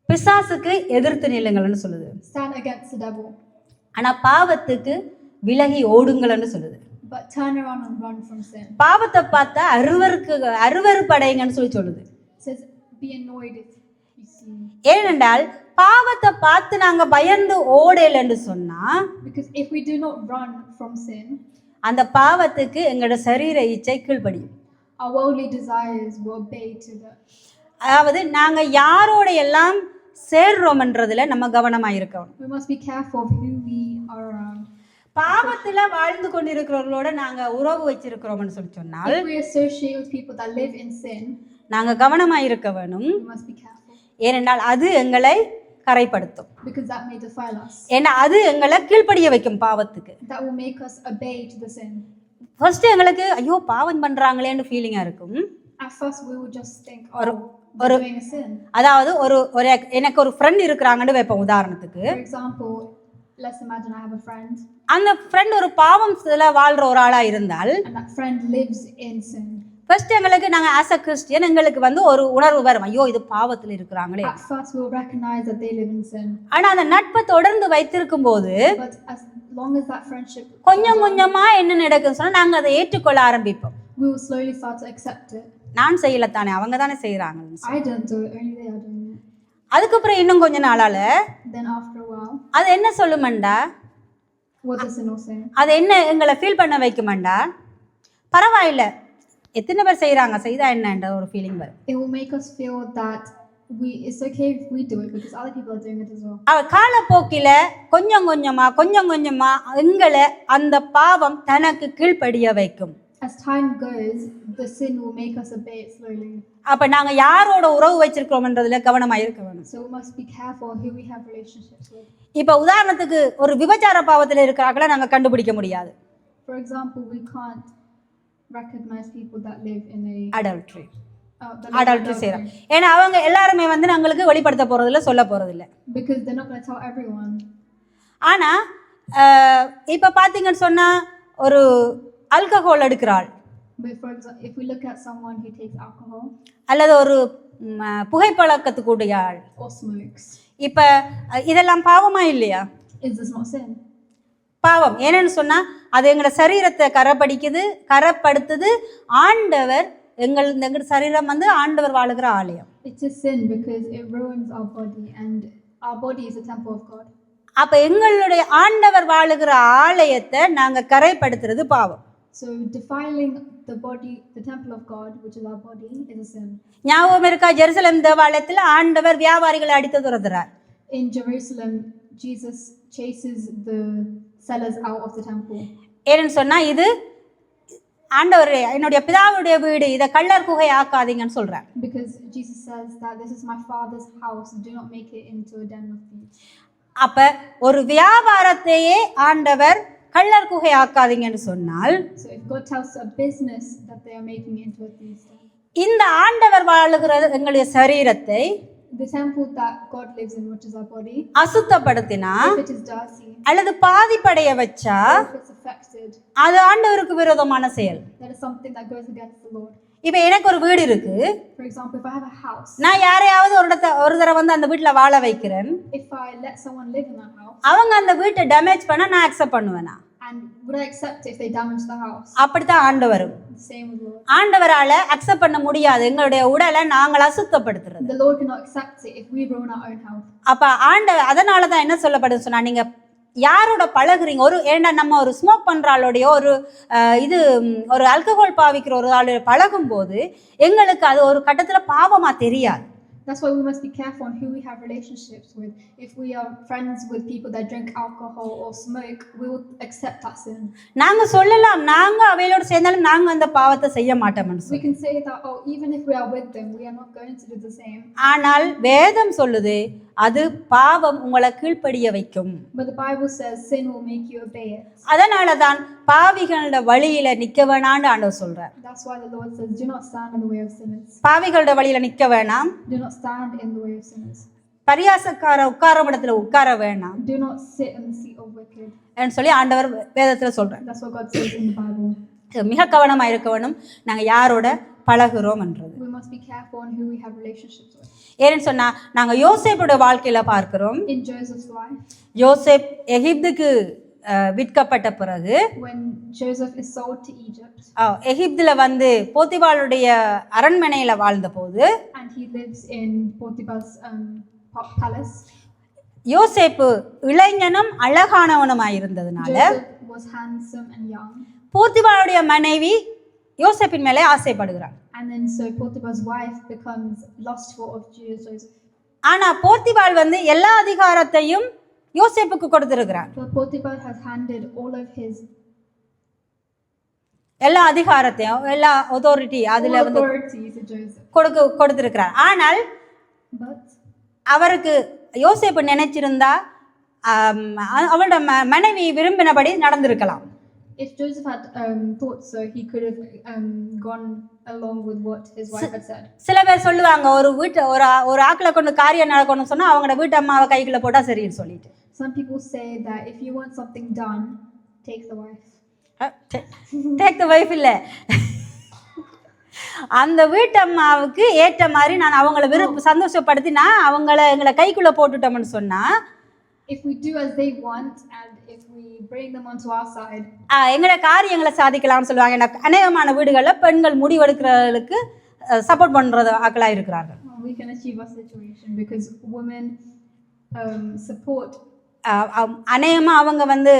Speaker 1: பிசாசுக்கு எதிர்த்து நில்லுங்கள்னு சொல்லுது.
Speaker 2: Stand against the devil.
Speaker 1: ஆனா பாவத்துக்கு விலகி ஓடுங்கள்னு சொல்லுது.
Speaker 2: But turn around and run from sin.
Speaker 1: பாவத்தை பார்த்தா அருவருப்படைங்கன்னு சொல்லுது.
Speaker 2: It says, be annoyed if you see.
Speaker 1: ஏனென்றால் பாவத்தை பார்த்து நாங்க பயந்து ஓடலைன்னு சொன்னா,
Speaker 2: Because if we do not run from sin,
Speaker 1: அந்த பாவத்துக்கு எங்களோட சரீர இச்சை கீழ்ப்படியும்.
Speaker 2: our worldly desires will obey to that.
Speaker 1: அதாவது நாங்க யாரோட எல்லாம் சேர்றோம்ன்றதுல நம்ம கவனமா இருக்கணும்.
Speaker 2: We must be careful of who we are around.
Speaker 1: பாவத்துல வாழ்ந்து கொண்டிருக்கிறவர்களோட நாங்க உறவு வச்சிருக்கிறோம்னு சொன்னால்,
Speaker 2: If we associate with people that live in sin,
Speaker 1: நாங்க கவனமா இருக்க வேணும்.
Speaker 2: we must be careful.
Speaker 1: ஏனென்றால் அது எங்களை கரைப்படுத்தும்.
Speaker 2: Because that may defile us.
Speaker 1: ஏன்னா அது எங்களை கீழ்ப்படிய வைக்கும் பாவத்துக்கு.
Speaker 2: That will make us obey to the sin.
Speaker 1: First எங்களுக்கு ஐயோ பாவம் பண்றாங்களேன்னு ஃபீலிங்கா இருக்கும்.
Speaker 2: At first we will just think,
Speaker 1: ஒரு
Speaker 2: they're doing a sin.
Speaker 1: அதாவது ஒரு எனக்கு ஒரு ஃப்ரெண்ட் இருக்கிறாங்கன்னு வைப்போம் உதாரணத்துக்கு.
Speaker 2: For example, let's imagine I have a friend.
Speaker 1: அந்த ஃப்ரெண்ட் ஒரு பாவம்ல வாழ்ற ஒரு ஆளா இருந்தால்,
Speaker 2: And that friend lives in sin.
Speaker 1: First எங்களுக்கு நாங்க ஆஸ் அ கிறிஸ்டியன் எங்களுக்கு ஒரு உணர்வு வரும், ஐயோ இது பாவத்துல இருக்கிறாங்களே.
Speaker 2: At first we will recognize that they live in sin.
Speaker 1: ஆனா அந்த நட்பை தொடர்ந்து வைத்திருக்கும் போது
Speaker 2: But as long as that friendship,
Speaker 1: கொஞ்சம் கொஞ்சமா என்ன நடக்குன்னு சொன்னா நாங்க அதை ஏற்றுக்கொள்ள ஆரம்பிப்போம்.
Speaker 2: we will slowly start to accept it.
Speaker 1: நான் செய்யல தானே, அவங்க தானே செய்யறாங்க.
Speaker 2: I don't do it, only they are doing it.
Speaker 1: அதுக்கப்புறம் இன்னும் கொஞ்ச நாளால
Speaker 2: Then after a while,
Speaker 1: அது என்ன சொல்லுமண்டா,
Speaker 2: what does sin say?
Speaker 1: அது என்ன எங்களை ஃபீல் பண்ண வைக்குமண்டா, பரவாயில்ல எத்தனை பேர் செய்யறாங்க செய்தா என்னன்ற ஒரு ஃபீலிங் வரும்.
Speaker 2: It will make us feel that it's okay if we do it because other people are doing it as well.
Speaker 1: அவ காலப்போக்கில கொஞ்சம் கொஞ்சமா எங்களை அந்த பாவம் தனக்கு கீழ்ப்படிய வைக்கும்.
Speaker 2: As time goes, the sin will make us obey it slowly.
Speaker 1: அப்ப நாங்க யாரோட உறவு வச்சிருக்கிறோம்ன்றதுல கவனமா இருக்க வேணும்.
Speaker 2: So we must be careful who we have relationships with.
Speaker 1: இப்ப உதாரணத்துக்கு ஒரு விபச்சார பாவத்துல இருக்கிறாங்கள நாங்க கண்டுபிடிக்க முடியாது.
Speaker 2: For example, we can't recognize people that live in a
Speaker 1: adultery
Speaker 2: that live in
Speaker 1: adultery செய்யறாங்க. ஏன்னா அவங்க எல்லாருமே நாங்களுக்கு வெளிப்படுத்த போறதில்ல, சொல்ல போறதில்ல.
Speaker 2: because they're not going to tell everyone.
Speaker 1: ஆனா இப்ப பாத்தீங்கன்னு சொன்னா ஒரு alcohol எடுக்கிறாள்,
Speaker 2: But for example, if we look at someone who takes alcohol
Speaker 1: அல்லது ஒரு புகைப்பழக்கத்துக்கூடிய ஆள்
Speaker 2: or smokes,
Speaker 1: இப்ப இதெல்லாம் பாவமா இல்லையா?
Speaker 2: is this not sin?
Speaker 1: பாவம். ஏன்னு சொன்னா அது எங்களோட சரீரத்தை கரப்படுத்துது. ஆண்டவர் எங்க சரீரம் ஆண்டவர் வாழுகிற ஆலயம்.
Speaker 2: It is sin because it ruins our body and our body is a temple of God.
Speaker 1: அப்ப எங்களுடைய ஆண்டவர் வாழுகிற ஆலயத்தை நாங்க கரைப்படுத்துறது பாவம்.
Speaker 2: So defiling the body, the temple of God, which is our body, is a sin.
Speaker 1: ஞாபகம் இருக்கா, Jerusalem தேவாலயத்துல ஆண்டவர் வியாபாரிகளை அடித்து துரத்துறார்.
Speaker 2: In Jerusalem, Jesus chases the sellers out of the temple.
Speaker 1: ஏன்னு சொன்னா இது ஆண்டவர் என்னுடைய பிதாவுடைய வீடு, இதை கள்ளர் குகை ஆக்காதீங்கன்னு சொல்றார்.
Speaker 2: Because Jesus says that this is my Father's house, do not make it into a den of thieves.
Speaker 1: அப்ப ஒரு வியாபாரத்தையே ஆண்டவர் கள்ளர் குகை ஆக்காதீங்கன்னு சொன்னால்,
Speaker 2: So if God tells a business that they are making it into a thieves' den,
Speaker 1: இந்த ஆண்டவர் வாழுகிற எங்களுடைய சரீரத்தை
Speaker 2: the temple that God lives in, which is our body,
Speaker 1: அசுத்தப்படுத்தினா
Speaker 2: if it is dirty,
Speaker 1: அல்லது பாதிப்படைய வச்சா
Speaker 2: if it's affected,
Speaker 1: அது ஆண்டவருக்கு விரோதமான செயல்.
Speaker 2: that is something that goes against the Lord.
Speaker 1: இப்ப எனக்கு ஒரு வீடு இருக்கு,
Speaker 2: For example, if I have a house,
Speaker 1: நான் யாரையாவது ஒரு தடவை அந்த வீட்டுல வாழ வைக்கிறேன்,
Speaker 2: if I let someone live in that house,
Speaker 1: அவங்க அந்த வீட்டை டேமேஜ் பண்ணா நான் அக்செப்ட் பண்ணுவேனா?
Speaker 2: and would I accept it if they damage the house?
Speaker 1: அப்படித்தான் ஆண்டவரும்.
Speaker 2: The same with Lord.
Speaker 1: ஆண்டவரால அக்செப்ட் பண்ண முடியாது எங்களுடைய உடலை நாங்கள் அசுத்தப்படுத்துறது.
Speaker 2: The Lord cannot accept it if we ruin our own health.
Speaker 1: அப்ப அதனாலதான் என்ன சொல்லப்படுது சொன்னா, நீங்க யாரோட பழகுறீங்க, ஏன்னா நம்ம ஒரு ஸ்மோக் பண்ற ஆளோடைய ஒரு ஆல்கஹால் பாவிக்கிற ஒரு ஆளோட பழகும் போது எங்களுக்கு அது ஒரு கட்டத்துல பாவமா தெரியாது.
Speaker 2: That's why we must be careful on who we have relationships with. If we are friends with people that drink alcohol or smoke, we will accept that sin.
Speaker 1: நாங்க சொல்லலாம், நாங்க அவையோட சேர்ந்தாலும் நாங்க அந்த பாவத்தை செய்ய மாட்டோம்னு.
Speaker 2: We can say that, oh, even if we are with them, we are not going to do the same.
Speaker 1: ஆனால் வேதம் சொல்லுது அது பாவம் உங்களை கீழ்ப்படிய வைக்கும்.
Speaker 2: But the Bible says sin will make you obey it.
Speaker 1: அதனாலதான் பாவிகளோட வழியில நிக்க வேணாம்னு ஆண்டவர் சொல்றார்.
Speaker 2: That's why the Lord says, do not stand in the way of sinners.
Speaker 1: பாவிகளோட வழியில நிக்க வேணாம்.
Speaker 2: Do not stand in the way of sinners.
Speaker 1: பரியாசக்கார உட்காரும் இடத்துல உட்கார வேணாம்.
Speaker 2: Do not sit in the seat of wicked.
Speaker 1: என்று சொல்லி ஆண்டவர் வேதத்துல சொல்றார்.
Speaker 2: That's what God says in the Bible.
Speaker 1: மிக கவனமா இருக்க வேணும் நாங்க யாரோட பழகுறோம் என்றது.
Speaker 2: We must be careful on who we have relationships with.
Speaker 1: ஏன்னு சொன்னா நாங்க யோசேப்புடைய வாழ்க்கையில பார்க்கிறோம்.
Speaker 2: In Joseph's life,
Speaker 1: யோசேப் எகிப்துக்கு விற்கப்பட்ட பிறகு
Speaker 2: when Joseph is sold to Egypt,
Speaker 1: எகிப்துல வந்து போத்திபாளுடைய அரண்மனையில வாழ்ந்த போது
Speaker 2: and he lives in Potiphar's palace.
Speaker 1: யோசேப்பு இளைஞனும் அழகானவனுமாயிருந்ததுனால
Speaker 2: Joseph was handsome and young.
Speaker 1: போத்திபாளுடைய மனைவி யோசேப்பின் மேலே ஆசைப்படுகிறாள்.
Speaker 2: And then so Potiphar's wife becomes lustful of Joseph.
Speaker 1: ஆனா போத்திபாள் வந்து எல்லா அதிகாரத்தையும் யோசேப்புக்கு கொடுத்திருக்கிறார்.
Speaker 2: But Potiphar has handed all of his
Speaker 1: எல்லா அதிகாரத்தையும் எல்லா அத்தாரிட்டி அதுல வந்து கொடுத்திருக்கிறார். ஆனால் அவருக்கு யோசேப்பு நினைச்சிருந்தா அவளோட மனைவி விரும்பினபடி நடந்திருக்கலாம்.
Speaker 2: If Joseph had thought so, he could have gone along with what his wife had said. சில பேர் சொல்லுவாங்க ஒரு வீட்டு ஒரு ஆக்களை கொண்டு காரியம் நடக்கணும்னு சொன்னா அவங்களோட வீட்டு அம்மாவை கைக்குள்ள போட்டா சரின்னு சொல்லிட்டு. Some people say that if you want something done, take the wife.
Speaker 1: Take the wife இல்ல, அந்த வீட்டு அம்மாவுக்கு ஏற்ற மாதிரி நான் அவங்கள சந்தோஷப்படுத்தினா எங்களை கைக்குள்ள போட்டுட்டோம்னு சொன்னா,
Speaker 2: if we do as they want and if we bring them onto our side,
Speaker 1: எங்களோட காரியங்களை சாதிக்கலாம்னு சொல்லுவாங்க. எனக்கு அநேகமான வீடுகள்ல பெண்கள் முடிவெடுக்கிறதுக்கு சப்போர்ட் பண்றது ஆக்களா இருக்கிறார்கள்.
Speaker 2: We can achieve our situation because women support.
Speaker 1: அநேகமா அவங்க வந்து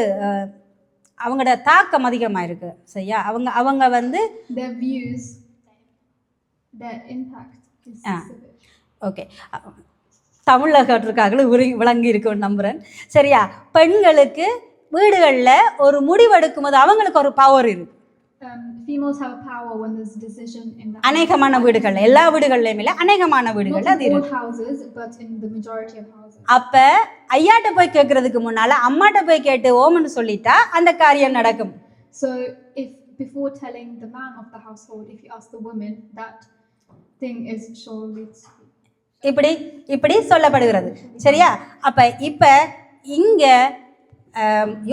Speaker 1: அவங்களோட தாக்கம் அதிகமா இருக்கு. சரியா? அவங்க வந்து
Speaker 2: their views, their impact is
Speaker 1: okay. தமிழ்ல கேட்டிருக்காங்களே விளங்கி இருக்குன்னு நம்புறேன். சரியா? பெண்களுக்கு வீடுகள்ல ஒரு முடிவெடுக்கும் போது அவங்களுக்கு ஒரு பவர் இருக்கு.
Speaker 2: Females have a power when there's a decision in the
Speaker 1: அநேகமான வீடுகள்ல, எல்லா வீடுகள்லயும் இல்ல, அநேகமான வீடுகள்ல அது இருக்கு.
Speaker 2: houses but in the majority of houses.
Speaker 1: அப்ப ஐயாட்ட போய் கேட்கறதுக்கு முன்னால அம்மாட்ட போய் கேட்டு ஓமன்னு சொல்லிட்டா அந்த காரியம் நடக்கும்.
Speaker 2: So if before telling the man of the household, if you ask the woman, that thing is surely
Speaker 1: இப்படி சொல்லப்படுகிறது. சரியா? அப்ப இப்ப இங்க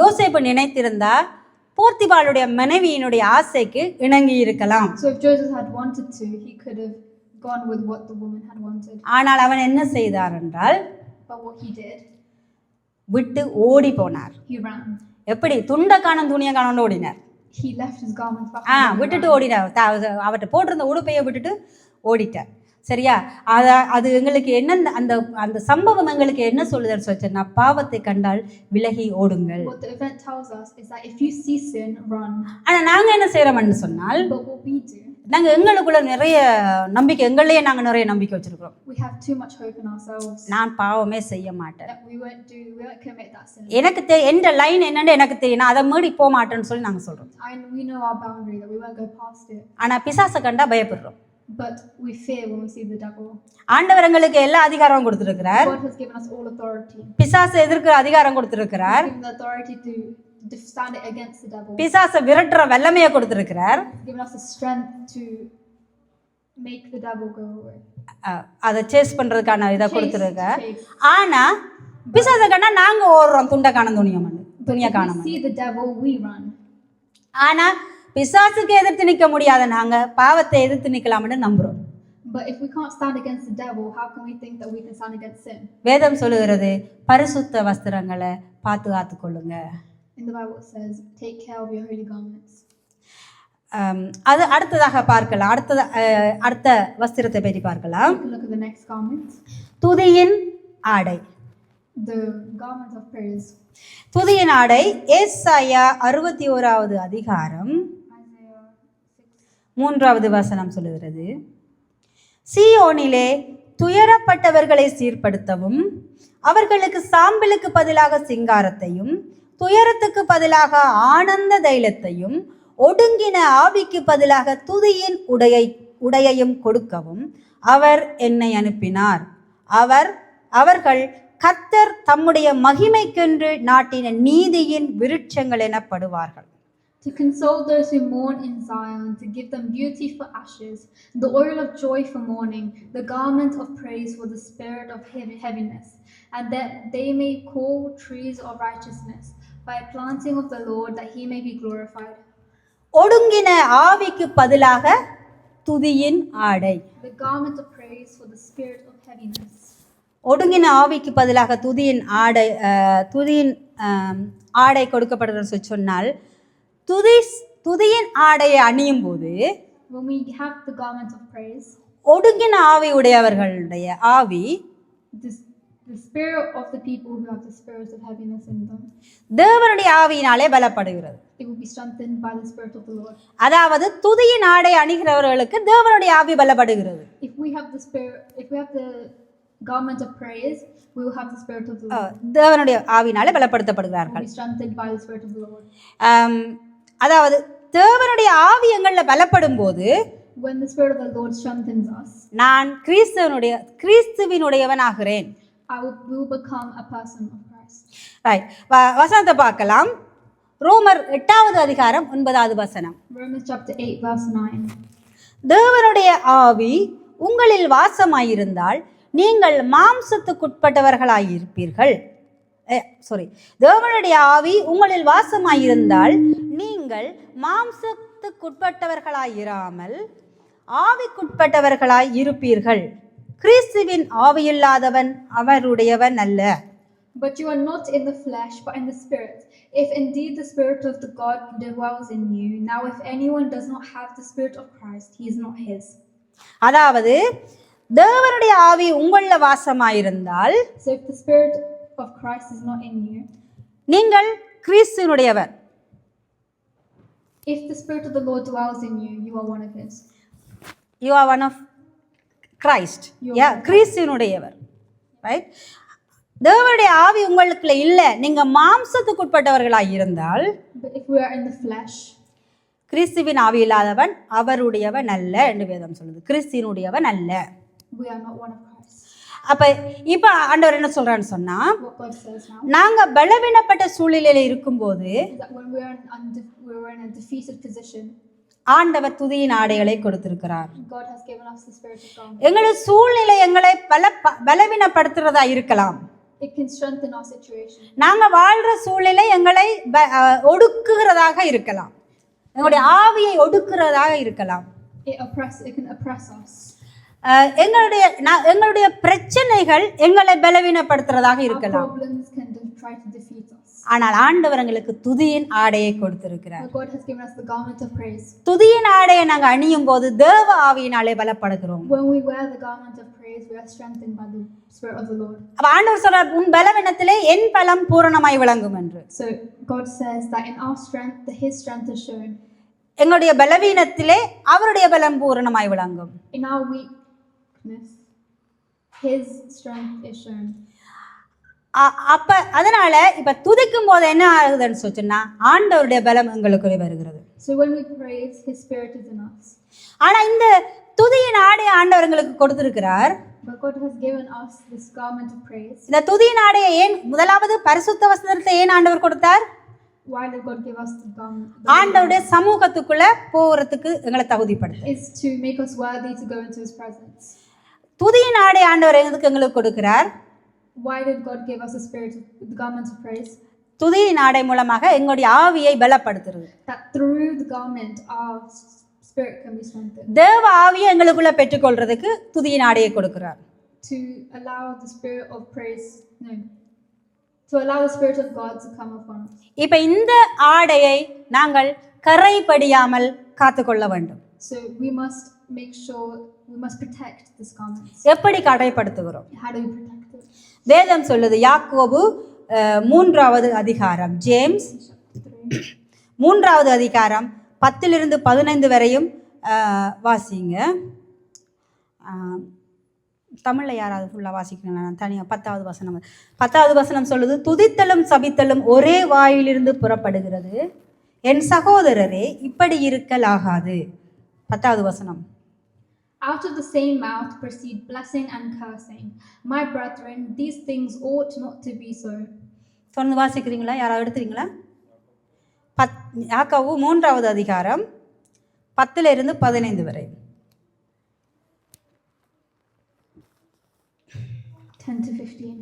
Speaker 1: யோசேப்பு நினைத்திருந்தா போத்திபாளுடைய மனைவியினுடைய ஆசைக்கு இணங்கி இருக்கலாம்.
Speaker 2: So if Joseph had wanted to, he could have gone with what the woman had wanted.
Speaker 1: ஆனால் அவன் என்ன செய்தார் என்றால்,
Speaker 2: but what he did,
Speaker 1: விட்டு ஓடி போனார்.
Speaker 2: He ran.
Speaker 1: எப்படி? துண்ட காணும் துணியை காணும் ஓடினார்.
Speaker 2: He left his garments behind.
Speaker 1: விட்டுட்டு ஓடினார். அவர்கிட்ட போட்டிருந்த உடுப்பையை விட்டுட்டு ஓடிட்டார். சரியா? அது எங்களுக்கு என்ன அந்த அந்த சம்பவம் எங்களுக்கு என்ன சொல்லுதுன்னு சொல்லிச்சுன்னா, பாவத்தை கண்டால் விலகி ஓடுங்கள்.
Speaker 2: What the event tells us is that if you see sin, run.
Speaker 1: ஆனா நாங்க என்ன செய்யறோம்னு சொன்னால்,
Speaker 2: but what we do,
Speaker 1: நாங்க எங்களுக்குள்ள நிறைய நம்பிக்கை, எங்களையே நாங்க நிறைய நம்பிக்கை வச்சிருக்கிறோம்.
Speaker 2: We have too much hope in ourselves.
Speaker 1: நான் பாவமே செய்ய மாட்டேன்.
Speaker 2: We won't commit that sin.
Speaker 1: எனக்கு எந்த லைன் என்னன்னு எனக்கு தெரியும், நான் அதை மீறி போக மாட்டேன்னு சொல்லி நாங்க சொல்றோம்.
Speaker 2: We know our boundary, that we won't go past it.
Speaker 1: ஆனா பிசாசை கண்டா பயப்படுறோம்.
Speaker 2: But we fear when we see the devil.
Speaker 1: ஆண்டவர் எங்களுக்கு எல்லா அதிகாரமும் கொடுத்திருக்கிறார்.
Speaker 2: God has given us all authority.
Speaker 1: பிசாசை எதிர்க்கிற அதிகாரம் கொடுத்திருக்கிறார்.
Speaker 2: Given the authority to stand against the devil.
Speaker 1: பிசாசை விரட்டுற வல்லமையை கொடுத்திருக்கிறார்.
Speaker 2: Given us the strength to make the devil go away.
Speaker 1: அத சேஸ் பண்றதுக்கான இத கொடுத்திருக்கார். ஆனா பிசாசை கண்டா நாங்க ஓடுறோம், துண்ட காணும் துணியை காணும்.
Speaker 2: See the devil, we run.
Speaker 1: ஆனா பிசாசுக்கு எதிர்த்து நிற்க முடியாத நாங்க பாவத்தை எதிர்த்து நிக்கலாம்னு நம்புறோம்.
Speaker 2: But if we can't stand against the devil, how can we think that we can stand against sin?
Speaker 1: வேதம் சொல்லுகிறது பரிசுத்த வஸ்திரங்களை பாதுகாத்துக் கொள்ளுங்க.
Speaker 2: In the Bible it says, take care of your holy garments.
Speaker 1: அது அடுத்ததாக பார்க்கலாம். அடுத்த வஸ்திரத்தை பற்றி பார்க்கலாம்.
Speaker 2: Look at the next garment.
Speaker 1: துதியின் ஆடை.
Speaker 2: The garment of praise.
Speaker 1: துதியின் ஆடை ஏசாயா 61வது அதிகாரம் 3வது வசனம் சொல்லுகிறது, சீயோனிலே துயரப்பட்டவர்களை சீர்படுத்தவும், அவர்களுக்கு சாம்பலுக்கு பதிலாக சிங்காரத்தையும், துயரத்துக்கு பதிலாக ஆனந்த தைலத்தையும், ஒடுங்கின ஆவிக்கு பதிலாக துதியின் உடையையும் கொடுக்கவும் அவர் என்னை அனுப்பினார். அவர்கள் கர்த்தர் தம்முடைய மகிமைக்கென்று நாட்டின நீதியின் விருட்சங்கள் எனப்படுவார்கள்.
Speaker 2: To console those who mourn in Zion, to give them beauty for ashes, the oil of joy for mourning, the garment of praise for the spirit of heaviness, and that they may call trees of righteousness by a planting of the Lord, that he may be glorified.
Speaker 1: ஒடுங்கின ஆவிக்கு பதிலாக துதியின் ஆடை.
Speaker 2: The garment of praise for the spirit of heaviness.
Speaker 1: ஒடுங்கின ஆவிக்கு பதிலாக துதியின் ஆடை கொடுக்கப்படுகிறது சொன்னால் துதியின் ஆடையை அணியும் போது
Speaker 2: When we have the garment of praise,
Speaker 1: ஒடுங்கின ஆவி உடையவர்களுடைய ஆவி
Speaker 2: the spirit of the people who have the spirit of heaviness in them,
Speaker 1: தேவனுடைய ஆவியினாலே பலப்படுகிறது.
Speaker 2: it will be strengthened by the spirit of the Lord.
Speaker 1: அதாவது துதியின் ஆடை அணிகிறவர்களுக்கு தேவனுடைய ஆவி பலப்படுகிறது.
Speaker 2: If we have the garment of praise, we will have the spirit of the Lord.
Speaker 1: தேவனுடைய ஆவியினாலே
Speaker 2: Will
Speaker 1: பலப்படுத்தப்படுகிறார்கள்.
Speaker 2: be strengthened by the spirit of the Lord.
Speaker 1: அதாவது தேவனுடைய ஆவி எங்களில் பலப்படும் போது
Speaker 2: When the spirit of the Lord strengthens us,
Speaker 1: நான் கிறிஸ்துவினுடையவன் ஆகிறேன்.
Speaker 2: we will become a person of Christ.
Speaker 1: Right, வசனத்தை பார்க்கலாம். ரோமர் 8வது அதிகாரம் 9வது வசனம்.
Speaker 2: Romans chapter 8 verse 9.
Speaker 1: தேவனுடைய ஆவி உங்களில் வாசமாயிருந்தால் நீங்கள் மாம்சத்துக்குட்பட்டவர்களாயிருப்பீர்கள். தேவனுடைய ஆவி உங்களில் வாசமாயிருந்தால் நீங்கள் மாம்சத்துக்குட்பட்டவர்களாயிராமல் ஆவிக்குட்பட்டவர்களாய் இருப்பீர்கள். கிறிஸ்துவின் ஆவியில்லாதவன் அவருடையவன் அல்ல.
Speaker 2: But you are not in the flesh, but in the spirit. If indeed the spirit of the God dwells in you, now if anyone does not have the spirit of Christ, he is not his.
Speaker 1: அதாவது தேவனுடைய ஆவி உங்கள வாசமாயிருந்தால்,
Speaker 2: so if the spirit of Christ is not in you,
Speaker 1: நீங்கள் கிறிஸ்துவினுடையவர்.
Speaker 2: if the spirit of the Lord dwells in you, you are one of his.
Speaker 1: You are one of Christ. கிறிஸ்துவினுடையவர். Right? தேவனுடைய ஆவி உங்களுக்குள்ள இல்லை, நீங்க மாம்சத்துக்குட்பட்டவர்களாய் இருந்தால்,
Speaker 2: but if we are in the flesh,
Speaker 1: கிறிஸ்துவின் ஆவி இல்லாதவன் அவருடையவன் அல்ல என்று வேதம் சொல்லுது. கிறிஸ்துவினுடையவன் அல்ல.
Speaker 2: we are not one of Christ.
Speaker 1: அப்ப இப்ப ஆண்டவர் என்ன சொல்றான்னு சொன்னா,
Speaker 2: What God says now,
Speaker 1: நாங்க பலவீனப்பட்ட சூழ்நிலையில இருக்கும்போது
Speaker 2: that when we are in a defeated position,
Speaker 1: ஆண்டவர் துதியின் ஆடைகளை கொடுத்திருக்கிறார்.
Speaker 2: God has given us the spirit of God.
Speaker 1: எங்களுடைய சூழ்நிலை எங்களை பலவீனப்படுத்துறதா இருக்கலாம்.
Speaker 2: It can strengthen our situation.
Speaker 1: நாங்க வாழ்ற சூழ்நிலை எங்களை ஒடுக்குகிறதாக இருக்கலாம். எங்களுடைய ஆவியை ஒடுக்குறதாக இருக்கலாம்.
Speaker 2: It can oppress us.
Speaker 1: எங்களுடைய பிரச்சனைகள் எங்களை பலவீனப்படுத்துறதாக இருக்கலாம்.
Speaker 2: Our problems can try to defeat us.
Speaker 1: ஆனால் ஆண்டவர் எங்களுக்கு துதியின் ஆடையை கொடுத்திருக்கிறார்.
Speaker 2: God has given us the garment of praise.
Speaker 1: துதியின் ஆடையை நாங்க அணியும் போது தேவ ஆவியினாலே பலப்படுகிறோம்.
Speaker 2: When we wear the garment of praise, we are strengthened by the spirit of the Lord.
Speaker 1: அப்ப ஆண்டவர் சொல்றார், உன் பலவீனத்திலே என் பலம் பூரணமாய் விளங்கும் என்று.
Speaker 2: So God says that in our strength, his strength is shown.
Speaker 1: எங்களுடைய பலவீனத்திலே அவருடைய பலம் பூரணமாய் விளங்கும்.
Speaker 2: In our weakness, his strength is shown.
Speaker 1: அப்ப அதனால இப்ப துதிக்கும் போது என்ன ஆகுதுன்னு சொன்னா, ஆண்டவருடைய பலம் எங்களுக்குள்ளே வருகிறது.
Speaker 2: So when we praise, his spirit is in us.
Speaker 1: ஆனா இந்த துதியின் ஆடை ஆண்டவர் எங்களுக்கு கொடுத்திருக்கிறார்.
Speaker 2: But God has given us this garment of praise.
Speaker 1: இந்த துதியின் ஆடையை ஏன் முதலாவது பரிசுத்த வஸ்திரத்தை ஏன் ஆண்டவர் கொடுத்தார்?
Speaker 2: Why did God give us the garment?
Speaker 1: ஆண்டவருடைய சமூகத்துக்குள்ள போறதுக்கு எங்களை தகுதிப்படுத்த.
Speaker 2: Is to make us worthy to go into his presence.
Speaker 1: துதியின் ஆடை ஆண்டவர் எங்களுக்கு கொடுக்கிறார்.
Speaker 2: Why did God give us the garment of praise?
Speaker 1: துதியின் ஆடை மூலமாக எங்களுடைய ஆவியை பலப்படுத்துறது.
Speaker 2: That through the garment our spirit can be strengthened.
Speaker 1: தேவ ஆவியை எங்களுக்குள்ள பெற்றுக்கொள்றதுக்கு துதியின் ஆடையை கொடுக்கிறார்.
Speaker 2: To allow the spirit of praise, to allow the spirit of God to come upon us.
Speaker 1: இப்ப இந்த ஆடையை நாங்கள் கரைபடியாமல் காத்துக்கொள்ள வேண்டும்.
Speaker 2: So we must make sure, we must protect this garment.
Speaker 1: எப்படி கரைப்படுத்துகிறோம்?
Speaker 2: How do we protect it?
Speaker 1: வேதம் சொல்லுது, யாக்கோபு 3வது அதிகாரம், ஜேம்ஸ் 3வது அதிகாரம் 10 15 வரையும் வாசிங்க. தமிழில் யாராவது ஃபுல்லாக வாசிக்கணும், நான் தனியாக 10வது வசனம் சொல்லுது, துதித்தலும் சபித்தலும் ஒரே வாயிலிருந்து புறப்படுகிறது, என் சகோதரரே இப்படி இருக்கலாகாது. 10வது வசனம்.
Speaker 2: Out of the same mouth proceed blessing and cursing. My brethren, these things ought not to be so.
Speaker 1: சொன்ன வாசிக்கிறீங்களா? யாராவது எடுத்துறீங்களா? யாக்கோபு 3வது அதிகாரம் 10 15 வரை.
Speaker 2: 10 to 15.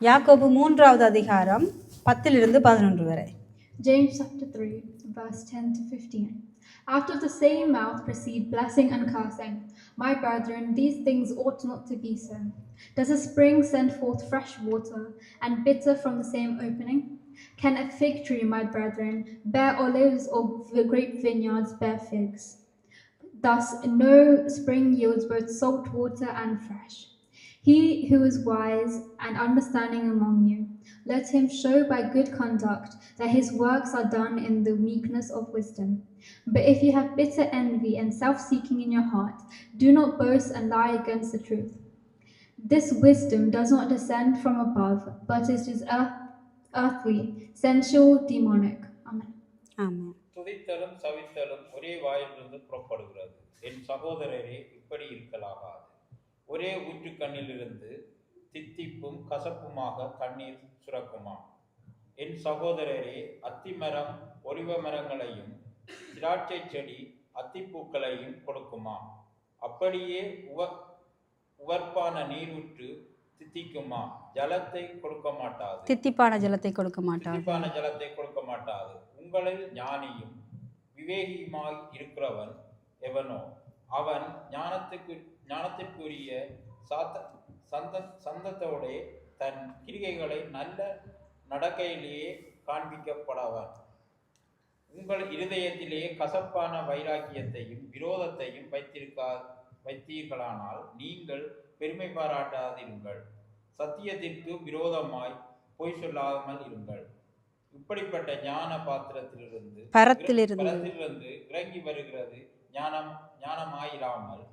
Speaker 1: யாக்கோபு 3வது அதிகாரம் 10 11 வரை.
Speaker 2: James chapter 3, verse 10 to 15. Out of the same mouth proceed blessing and cursing. My brethren, these things ought not to be so. Does a spring send forth fresh water and bitter from the same opening? Can a fig tree, my brethren, bear olives, or grape vineyards bear figs? Thus, no spring yields both salt water and fresh. He who is wise and understanding among you, let him show by good conduct that his works are done in the meekness of wisdom. But if you have bitter envy and self-seeking in your heart, do not boast and lie against the truth. This wisdom does not descend from above, but it is earthly, sensual, demonic. Amen.
Speaker 1: ஆமாம்.
Speaker 3: துதித்தலும் சவித்தலும் ஒரே வாயிலிருந்து புறப்படுகிறது. என் சகோதரரே, இப்படி இருக்கலாகாது. ஒரே ஊற்றுக்கண்ணிலிருந்து தித்திப்பும் கசப்புமாக தண்ணீர் சுரக்குமா? என் சகோதரரே, அத்திமரம் ஒலிவ மரங்களையும் திராட்சை செடி அத்திப்பூக்களையும் கொடுக்குமா? அப்படியே உவர்ப்பான நீரூற்று தித்திக்குமா? ஜலத்தை கொடுக்க மாட்டாது.
Speaker 1: தித்திப்பான ஜலத்தை கொடுக்க மாட்டாது.
Speaker 3: தித்திப்பான ஜலத்தை கொடுக்க மாட்டாது. உங்களில் ஞானியும் விவேகியுமாய் இருக்கிறவன் எவனோ அவன் ஞானத்திற்குரிய சந்தத்தோட தன் கிரிகைகளை நல்ல நடக்கையிலேயே காண்பிக்கப்படவன். உங்கள் இருதயத்திலேயே கசப்பான வைராக்கியத்தையும் விரோதத்தையும் வைத்தீர்களானால் நீங்கள் பெருமை பாராட்டாதிருங்கள். சத்தியத்திற்கு விரோதமாய் பொய் சொல்லாமல் இருங்கள். இப்படிப்பட்ட ஞான பரத்திலிருந்து இறங்கி வருகிறது ஞானமாயிராமல்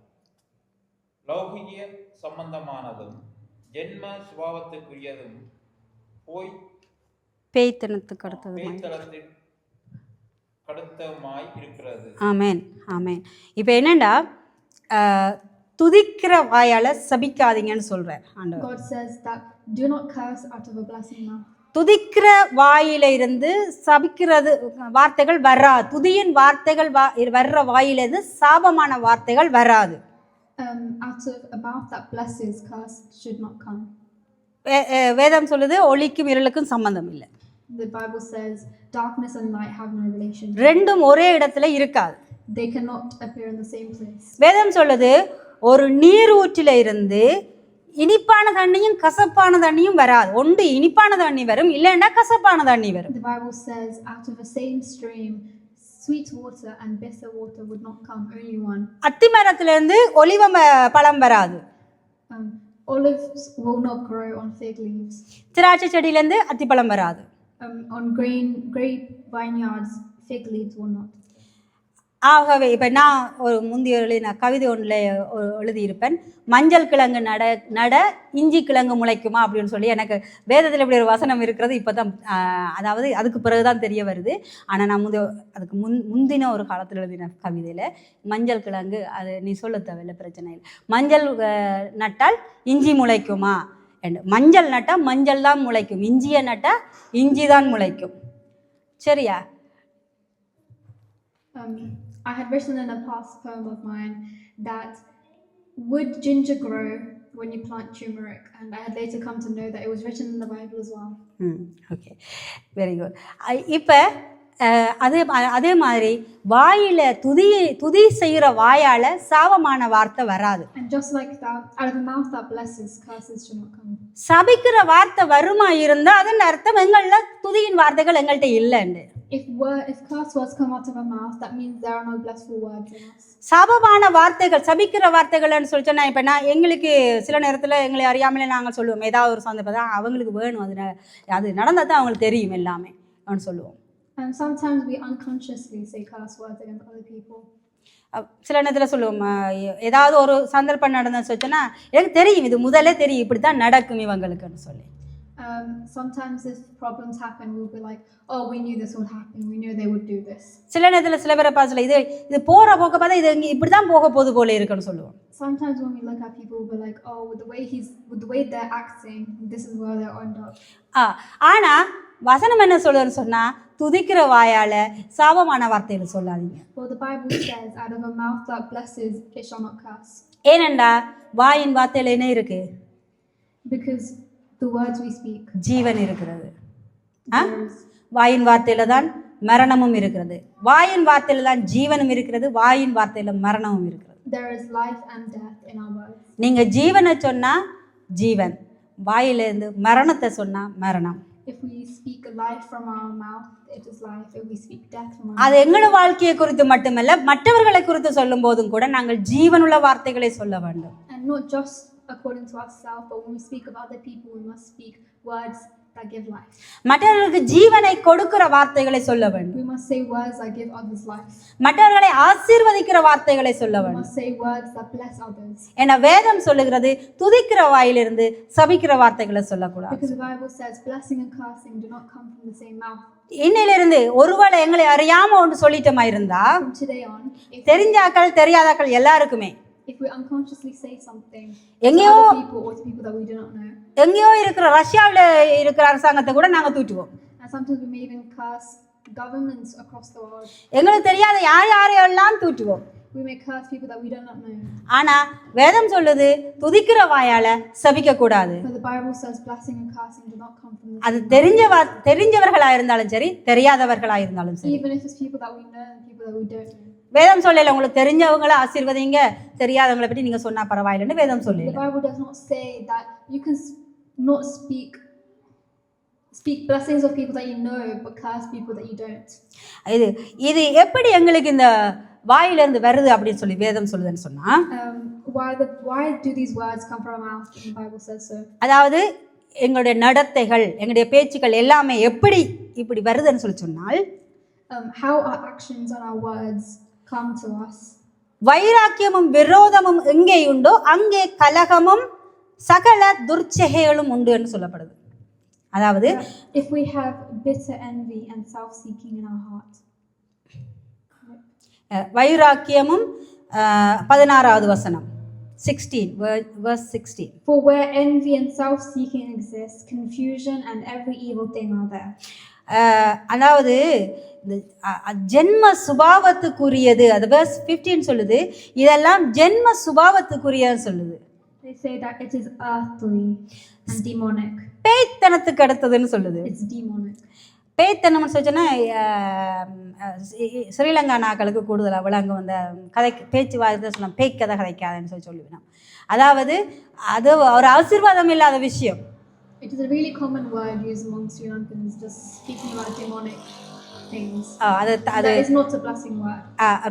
Speaker 3: லௌகிக சம்பந்தமானதும் ஜென்ம சுபாவத்துக்குரியதும்
Speaker 1: பேய்த்தனத்துக்கு
Speaker 3: அடுத்தமாய் இருக்கிறது.
Speaker 1: ஆமேன் ஆமேன். இப்போ என்னண்டா துதிக்கிற வாயால சபிக்காதீங்கன்னு சொல்றார் ஆண்டவர்.
Speaker 2: God says that do not curse out of a blessing mouth.
Speaker 1: துதிக்கிற வாயில இருந்து சபிக்கிறது வார்த்தைகள் வராது. துதியின் வார்த்தைகள் வர்ற வாயிலிருந்து சாபமான வார்த்தைகள் வராது.
Speaker 2: Out of a mouth that blesses, curse should not come.
Speaker 1: வேதம் சொல்லுது ஒளிக்கும் இருளுக்கும் சம்பந்தம் இல்லை.
Speaker 2: The Bible says darkness and light have no relation.
Speaker 1: ரெண்டும் ஒரே இடத்துல இருக்காது.
Speaker 2: They cannot appear in the same place.
Speaker 1: வேதம் சொல்லுது ஒரு நீர் ஊற்றில இருந்து இனிப்பான தண்ணியும் கசப்பான தண்ணியும் வராது. ஒன்று இனிப்பான தண்ணி வரும், இல்லைன்னா கசப்பான தண்ணி வரும்.
Speaker 2: The Bible says out of the same stream sweet water and bitter water would not come, only one.
Speaker 1: அத்தி மரத்திலிருந்து ஒலிவ பழம் வராது.
Speaker 2: Olives will not grow on fig leaves.
Speaker 1: திராட்சை செடியிலிருந்து அத்திப்பழம் வராது.
Speaker 2: On grape vineyards fig leaves will not.
Speaker 1: ஆகவே இப்போ நான் ஒரு முந்தைய கவிதை ஒன்றில் எழுதியிருப்பேன், மஞ்சள் கிழங்கு நட இஞ்சி கிழங்கு முளைக்குமா அப்படின்னு சொல்லி. எனக்கு வேதத்தில் இப்படி ஒரு வசனம் இருக்கிறது இப்போ தான், அதாவது அதுக்கு பிறகு தான் தெரிய வருது. ஆனால் நான் அதுக்கு முந்தின ஒரு காலத்தில் எழுதின கவிதையில் மஞ்சள் கிழங்கு, அது நீ சொல்ல தேவையில்லை, பிரச்சனை இல்லை. மஞ்சள் நட்டால் இஞ்சி முளைக்குமா? மஞ்சள் நட்டால் மஞ்சள் தான் முளைக்கும், இஞ்சியை நட்டால் இஞ்சி தான் முளைக்கும். சரியா?
Speaker 2: I had written in a past poem of mine that would ginger grow when you plant turmeric, and I had later come to know that it was written in the Bible as well.
Speaker 1: Okay, very good. இப்போ அதே மாதிரி வாயில துதி செய்கிற வாயால சாபமான வார்த்தை வராது.
Speaker 2: And just like that, out of the mouth that blesses, curses should not come.
Speaker 1: சபிக்கிற வார்த்தை வருமா இருந்தா அதன் அர்த்தம் எங்கள்ல துதியின் வார்த்தைகள் எங்கள்கிட்ட இல்லைன்னு.
Speaker 2: If curse words come out of our mouth, that means there are no blessful words in us.
Speaker 1: சாபமான வார்த்தைகள், சபிக்கிற வார்த்தைகள்னு சொல்லி சொன்னா, இப்போ நான் எங்களுக்கு சில நேரத்தில் எங்களை அறியாமலே நாங்கள் சொல்லுவோம், ஏதாவது ஒரு சந்தர்ப்பம் தான் அவங்களுக்கு வேணும், அது நடந்தால் தான் அவங்களுக்கு தெரியும் எல்லாமே அப்படின்னு சொல்லுவோம்.
Speaker 2: And sometimes we unconsciously say curse words against other people.
Speaker 1: சில நேரத்தில் சொல்லுவோம், ஏதாவது ஒரு சந்தர்ப்பம் நடந்ததுன்னு சொல்லிச்சோன்னா எனக்கு தெரியும், இது முதலே தெரியும், இப்படி தான் நடக்கும் இவங்களுக்குன்னு சொல்லி.
Speaker 2: Sometimes if problems happen, we'll be like, oh, we knew this would happen, we knew they would do this.
Speaker 1: சில நேரத்தில் சில பேரை பார்த்து இது போற போக்க பார்த்தா இது இப்படி தான் போக போது போல இருக்குன்னு சொல்லுவோம்.
Speaker 2: Sometimes when we look at people, we'll be like, oh, with the way they're acting, this is where they'll end up.
Speaker 1: ஆனா வசனம் என்ன சொல்லுன்னு சொன்னா, துதிக்கிற வாயால சாபமான வார்த்தைகள் சொல்லாதீங்க.
Speaker 2: Well, the Bible says out of a mouth that blesses, it shall not curse.
Speaker 1: ஏனென்றா வாயின் வார்த்தையில என்ன இருக்கு?
Speaker 2: Because the words we speak,
Speaker 1: ஜீவன் இருக்கிறது. வாயின் வார்த்தையில தான் மரணமும் இருக்கிறது, வாயின் வார்த்தையில தான் ஜீவனும் இருக்கிறது, வாயின் வார்த்தையில மரணமும் இருக்கிறது.
Speaker 2: There is life and death in our words.
Speaker 1: நீங்க ஜீவனை சொன்னா ஜீவன், வாயிலிருந்து மரணத்தை சொன்னா மரணம்.
Speaker 2: If we speak life from our mouth, it is life. If we speak death from our
Speaker 1: அது எங்களோட வாழ்க்கையை குறித்து மட்டுமல்ல, மற்றவர்களை குறித்து சொல்லும் போதும் கூட நாங்கள் ஜீவனுள்ள வார்த்தைகளை சொல்ல வேண்டும்.
Speaker 2: and not just according to ourselves, but when we speak of other people, we must speak words that give life.
Speaker 1: மற்றவர்களுக்கு ஜீவனை கொடுக்கிற வார்த்தைகளை சொல்ல வேண்டும்.
Speaker 2: We must say words that give others life.
Speaker 1: மற்றவர்களை ஆசீர்வதிக்கிற வார்த்தைகளை சொல்ல
Speaker 2: We
Speaker 1: வேண்டும்.
Speaker 2: must say words that bless others.
Speaker 1: என வேதம் சொல்லுகிறது, துதிக்கிற வாயிலிருந்து சபிக்கிற வார்த்தைகளை சொல்லக்கூடாது.
Speaker 2: Because the Bible says blessing and cursing do not come from the same mouth.
Speaker 1: இன்னிலிருந்து ஒருவேளை எங்களை அறியாம ஒன்று சொல்லிட்டோமா இருந்தா,
Speaker 2: From today on,
Speaker 1: தெரிஞ்சாக்கள் தெரியாதாக்கள் எல்லாருக்குமே
Speaker 2: if we unconsciously say something to
Speaker 1: எங்கேயோ
Speaker 2: other people or to people that we do not know,
Speaker 1: எங்கேயோ இருக்கிற ரஷ்யாவில் இருக்கிற அரசாங்கத்தை கூட நாங்கள் தூட்டுவோம்.
Speaker 2: and sometimes we may even curse governments across the world.
Speaker 1: எங்களுக்கு தெரியாத யாரையெல்லாம் தூட்டுவோம்.
Speaker 2: We may curse people that we do not know.
Speaker 1: ஆனா வேதம் சொல்லுது, துதிக்கிற வாயால சபிக்க கூடாது.
Speaker 2: But the Bible says blessing and cursing do not come from the
Speaker 1: அது
Speaker 2: same
Speaker 1: தெரிஞ்சவர்களா இருந்தாலும் சரி, தெரியாதவர்களா இருந்தாலும்
Speaker 2: mouth.
Speaker 1: சரி.
Speaker 2: Even if it's people that we know and people that we don't know.
Speaker 1: வேதம் சொல்லல உங்களுக்கு தெரிஞ்சவங்களை ஆசீர்வதிங்க, தெரியாதவங்களை பற்றி நீங்க சொன்னா பரவாயில்லைன்னு வேதம்
Speaker 2: The
Speaker 1: சொல்லல.
Speaker 2: Bible does not say that you can not speak blessings of people that you know, but curse people that you don't.
Speaker 1: இது எப்படி எங்களுக்கு இந்த வாயிலிருந்து வருது அப்படின்னு சொல்லி வேதம் சொல்லுதுன்னு சொன்னா,
Speaker 2: Why do these words come from our mouth? And the Bible says so.
Speaker 1: அதாவது எங்களுடைய நடத்தைகள், எங்களுடைய பேச்சுக்கள் எல்லாமே எப்படி இப்படி வருதுன்னு சொல்லி சொன்னால்,
Speaker 2: How our actions and our words come to us.
Speaker 1: வைராக்கியமும் விரோதமும் எங்கே உண்டோ அங்கே கலகமும் சகல துர்ச்செயலும் உண்டு என்று சொல்லப்படுது. அதாவது
Speaker 2: If we have bitter envy and self-seeking in our heart.
Speaker 1: வைராக்கியமும் 16வது வசனம் 16.
Speaker 2: For where envy and self-seeking exist, confusion and every evil thing are there.
Speaker 1: அதாவது இந்த ஜென்ம சுபாவத்துக்குரியது, அது verse 15 சொல்லுது, இதெல்லாம் ஜென்ம சுபாவத்துக்குரியன்னு சொல்லுது.
Speaker 2: They say that it is earthly and demonic.
Speaker 1: பேய்த்தனத்துக்கு அடுத்ததுன்னு சொல்லுது.
Speaker 2: It's demonic.
Speaker 1: பேய்த்தனம்னு சொல்லிச்சோன்னா ஸ்ரீலங்கா நாக்களுக்கு கூடுதலாக விளங்க வந்த பேச்சு வார்த்தை சொல்லலாம், பேய்க்கதை கதைக்காதன்னு சொல்லுவேன். அதாவது அது ஒரு ஆசீர்வாதம் இல்லாத விஷயம்.
Speaker 2: It is a really common word used amongst Sri Lankans, just speaking about demonic things. That is not a blessing word.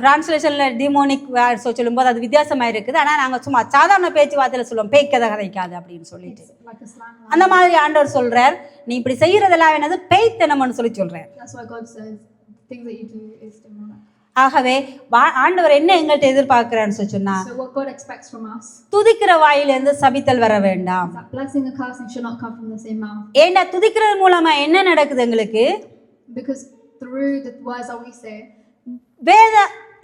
Speaker 1: டிரான்ஸ்லேஷனில் டிமோனிக் வேர்ட்ஸ் சொல்லும்போது அது வித்தியாசமாக இருக்குது. ஆனால் நாங்கள் சும்மா சாதாரண பேச்சுவார்த்தையில் சொல்லுவோம், பேய்க்கதை கதைக்காது அப்படின்னு சொல்லிட்டு.
Speaker 2: It's like a slang word.
Speaker 1: அந்த மாதிரி ஆண்டவர் சொல்றார், நீ இப்படி செய்யறதெல்லாம் என்னது பேய்த்தனம்னு சொல்லி சொல்றார்.
Speaker 2: That's why God says the things that you do is demonic.
Speaker 1: ஆகவே ஆண்டவர் என்ன எங்கள்கிட்ட எதிர்பார்க்கிறான்னு சொன்னா,
Speaker 2: So what God expects from us
Speaker 1: துதிக்கிற வாயிலிருந்து சபித்தல் வர வேண்டாம்.
Speaker 2: is that blessing and cursing should not come from the same mouth.
Speaker 1: ஏண்டா துதிக்கிறது மூலமா என்ன நடக்குது எங்களுக்கு?
Speaker 2: Because through the words that we say,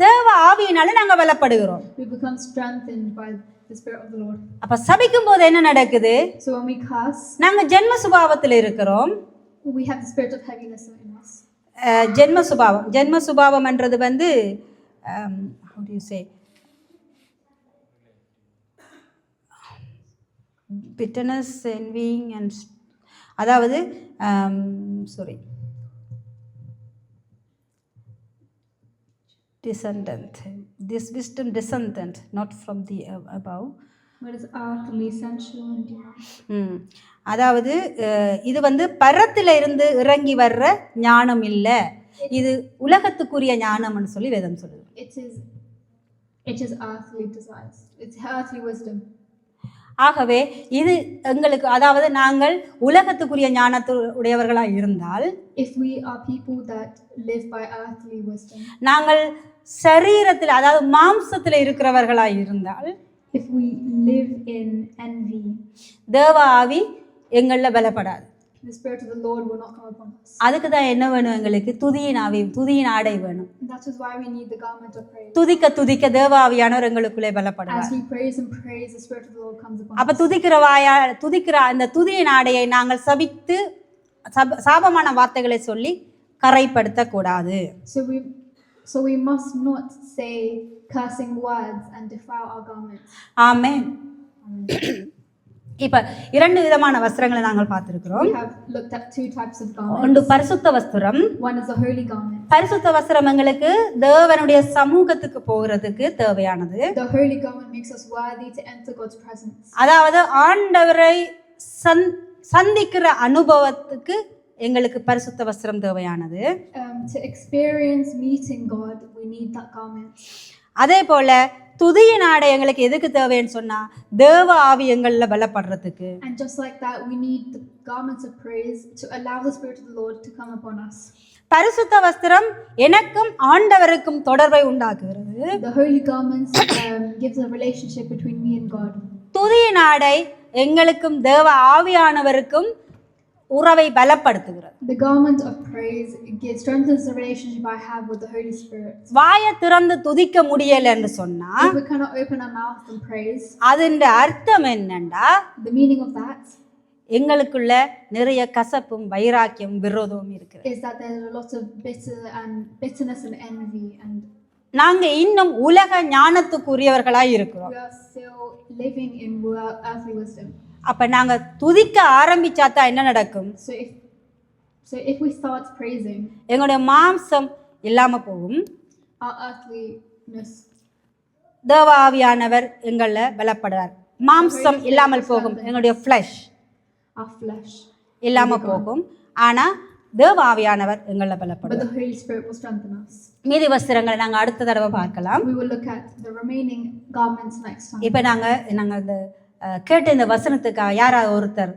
Speaker 1: தேவ ஆவியினால நாங்க பலப்படுகிறோம்.
Speaker 2: we become strengthened by the Spirit of the Lord.
Speaker 1: அப்ப சபிக்கும் போது என்ன நடக்குது?
Speaker 2: So when we curse,
Speaker 1: நாங்க ஜென்ம சுபாவத்தில் இருக்கிறோம்.
Speaker 2: we have the spirit of heaviness in us.
Speaker 1: ஜென்ம சுபாவம் என்றது வந்து how do you say, bitterness, envying and அதாவது descendant, this wisdom descendant, not from the above.
Speaker 2: What is earthly, sensual and demonic?
Speaker 1: அதாவது இது வந்து பரத்துல இருந்து இறங்கி வர்ற ஞானம் இல்ல, இது உலகத்துக்குரிய ஞானம்னு சொல்லி வேதம் சொல்லுது.
Speaker 2: It is earthly desires. It's earthly wisdom.
Speaker 1: ஆகவே இது எங்களுக்கு, அதாவது நாங்கள் உலகத்துக்குரிய ஞானத்து உடையவர்களாக இருந்தால்,
Speaker 2: if we are people that live by earthly wisdom,
Speaker 1: நாங்கள் சரீரத்தில் அதாவது மாம்சத்தில் இருக்கிறவர்களாக இருந்தால்,
Speaker 2: if we live in envy,
Speaker 1: தேவ ஆவி எங்கள பலப்படாது.
Speaker 2: the spirit of the Lord will not come upon us.
Speaker 1: அதுக்கு தான் என்ன வேணும் எங்களுக்கு? துதியின் ஆவி, துதியின் ஆடை வேணும்.
Speaker 2: That is why we need the garment of praise.
Speaker 1: துதிக்க துதிக்க தேவ ஆவியானவர் எங்களுக்குள்ளே பலப்படுவார்.
Speaker 2: As we praise and praise, the spirit of the Lord comes upon
Speaker 1: அப்ப
Speaker 2: us.
Speaker 1: துதிக்கிற அந்த துதியின் ஆடையை நாங்கள் சபித்து சாபமான வார்த்தைகளை சொல்லி கரைப்படுத்த கூடாது.
Speaker 2: So we must not say cursing words and defile our garments.
Speaker 1: ஆமென். இப்ப 2 விதமான வஸ்திரங்களை நாங்கள் பார்த்திருக்கிறோம்.
Speaker 2: We have looked at 2 types of garments.
Speaker 1: ஒன்று பரிசுத்த வஸ்திரம்.
Speaker 2: One is the holy garment.
Speaker 1: பரிசுத்த வஸ்திரம் எங்களுக்கு தேவனுடைய சமூகத்துக்கு போகிறதுக்கு தேவையானது.
Speaker 2: The holy garment makes us worthy to enter God's presence.
Speaker 1: அதாவது ஆண்டவரை சந்திக்கிற அனுபவத்துக்கு எங்களுக்கு பரிசுத்த வஸ்திரம் தேவையானது.
Speaker 2: To experience meeting God, we need that garment.
Speaker 1: அதே போல துதியின் ஆடை எங்களுக்கு எதுக்கு தேவைன்னு சொன்னா தேவ ஆவி எங்கள்ல பலப்படுறதுக்கு.
Speaker 2: And just like that, we need the garments of praise to allow the Spirit of the Lord to come upon us.
Speaker 1: பரிசுத்த வஸ்திரம் எனக்கும் ஆண்டவருக்கும் தொடர்பை உண்டாக்குகிறது.
Speaker 2: The holy garments gives a relationship between me and God.
Speaker 1: துதியின் ஆடை எங்களுக்கும் தேவ ஆவியானவருக்கும் உறவை பலப்படுத்துகிறது.
Speaker 2: The garment of praise strengthens the relationship I have with the Holy Spirit.
Speaker 1: வாயை திறந்து துதிக்க முடியல என்று சொன்னா
Speaker 2: If we cannot open our mouth and praise,
Speaker 1: அதன் அர்த்தம் என்னண்டா
Speaker 2: the meaning of that
Speaker 1: எங்களுக்குள்ள நிறைய கசப்பும் வைராக்கியம் விரோதமும் இருக்குது.
Speaker 2: is that there's a lot of bitterness and envy, and
Speaker 1: நாங்க இன்னும் உலக ஞானத்துக்குரியவர்களாய் இருக்கிறோம்.
Speaker 2: we are still living in earthly wisdom.
Speaker 1: அப்ப நாங்க துதிக்க ஆரம்பிச்சா தான் என்ன நடக்கும்?
Speaker 2: So if we start praising,
Speaker 1: எங்களுடைய மாம்சம் இல்லாம போகும்.
Speaker 2: our earthliness,
Speaker 1: தேவ ஆவியானவர் எங்கள பலப்படுறார். மாம்சம் இல்லாமல் போகும், எங்களுடைய ஃப்ளஷ்
Speaker 2: our flesh
Speaker 1: இல்லாம போகும். ஆனா தேவ ஆவியானவர் எங்கள
Speaker 2: but
Speaker 1: பலப்படுறார்.
Speaker 2: the Holy Spirit will strengthen us.
Speaker 1: மீதி வஸ்திரங்களை நாங்க அடுத்த தடவை பார்க்கலாம்.
Speaker 2: We will look at the remaining garments next time.
Speaker 1: இப்ப நாங்க இந்த கேட்ட இந்த வசனத்துக்காக யாராவது ஒருத்தர்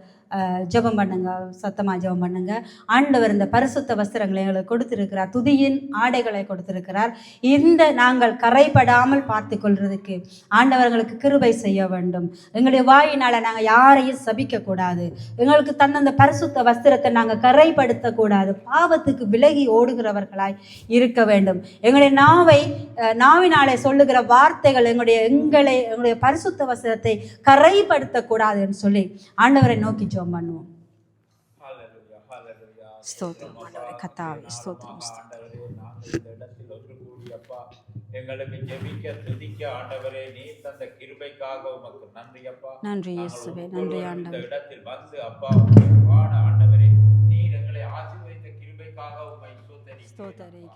Speaker 1: ஜெபம் பண்ணுங்க, சத்தமா ஜெபம் பண்ணுங்க. ஆண்டவர் இந்த பரிசுத்த வஸ்திரங்களை எங்களுக்கு கொடுத்திருக்கிறார், துதியின் ஆடைகளை கொடுத்திருக்கிறார். இந்த நாங்கள் கரைபடாமல் பார்த்து கொள்றதுக்கு ஆண்டவர்களுக்கு கிருபை செய்ய வேண்டும். எங்களுடைய வாயினால நாங்கள் யாரையும் சபிக்க கூடாது. எங்களுக்கு தந்த அந்த பரிசுத்த வஸ்திரத்தை நாங்கள் கரைப்படுத்தக்கூடாது. பாவத்துக்கு விலகி ஓடுகிறவர்களாய் இருக்க வேண்டும். எங்களுடைய நாவினாலே சொல்லுகிற வார்த்தைகள் எங்களுடைய பரிசுத்த வஸ்திரத்தை கரைப்படுத்தக்கூடாதுன்னு சொல்லி ஆண்டவரை நோக்கி ஜெபம் பண்ணுவோம். ஸ்தோத்திரம் ஆண்டவரே, கர்த்தாவே ஸ்தோத்திரம்.
Speaker 3: எங்களுக்கு ஜெபிக்க துதிக்க ஆண்டவரே நீர் தந்த கிருபைக்காக உமக்கு நன்றி அப்பா.
Speaker 1: நன்றி இயேசுவே, நன்றி ஆண்டவரே.
Speaker 3: இந்த இடத்தில் வந்து அப்பா ஆண்டவரே நீர் எங்களை ஆசீர்வதித்த கிருபைக்காக உம்மை ஸ்தோத்தரிக்கிறோம்.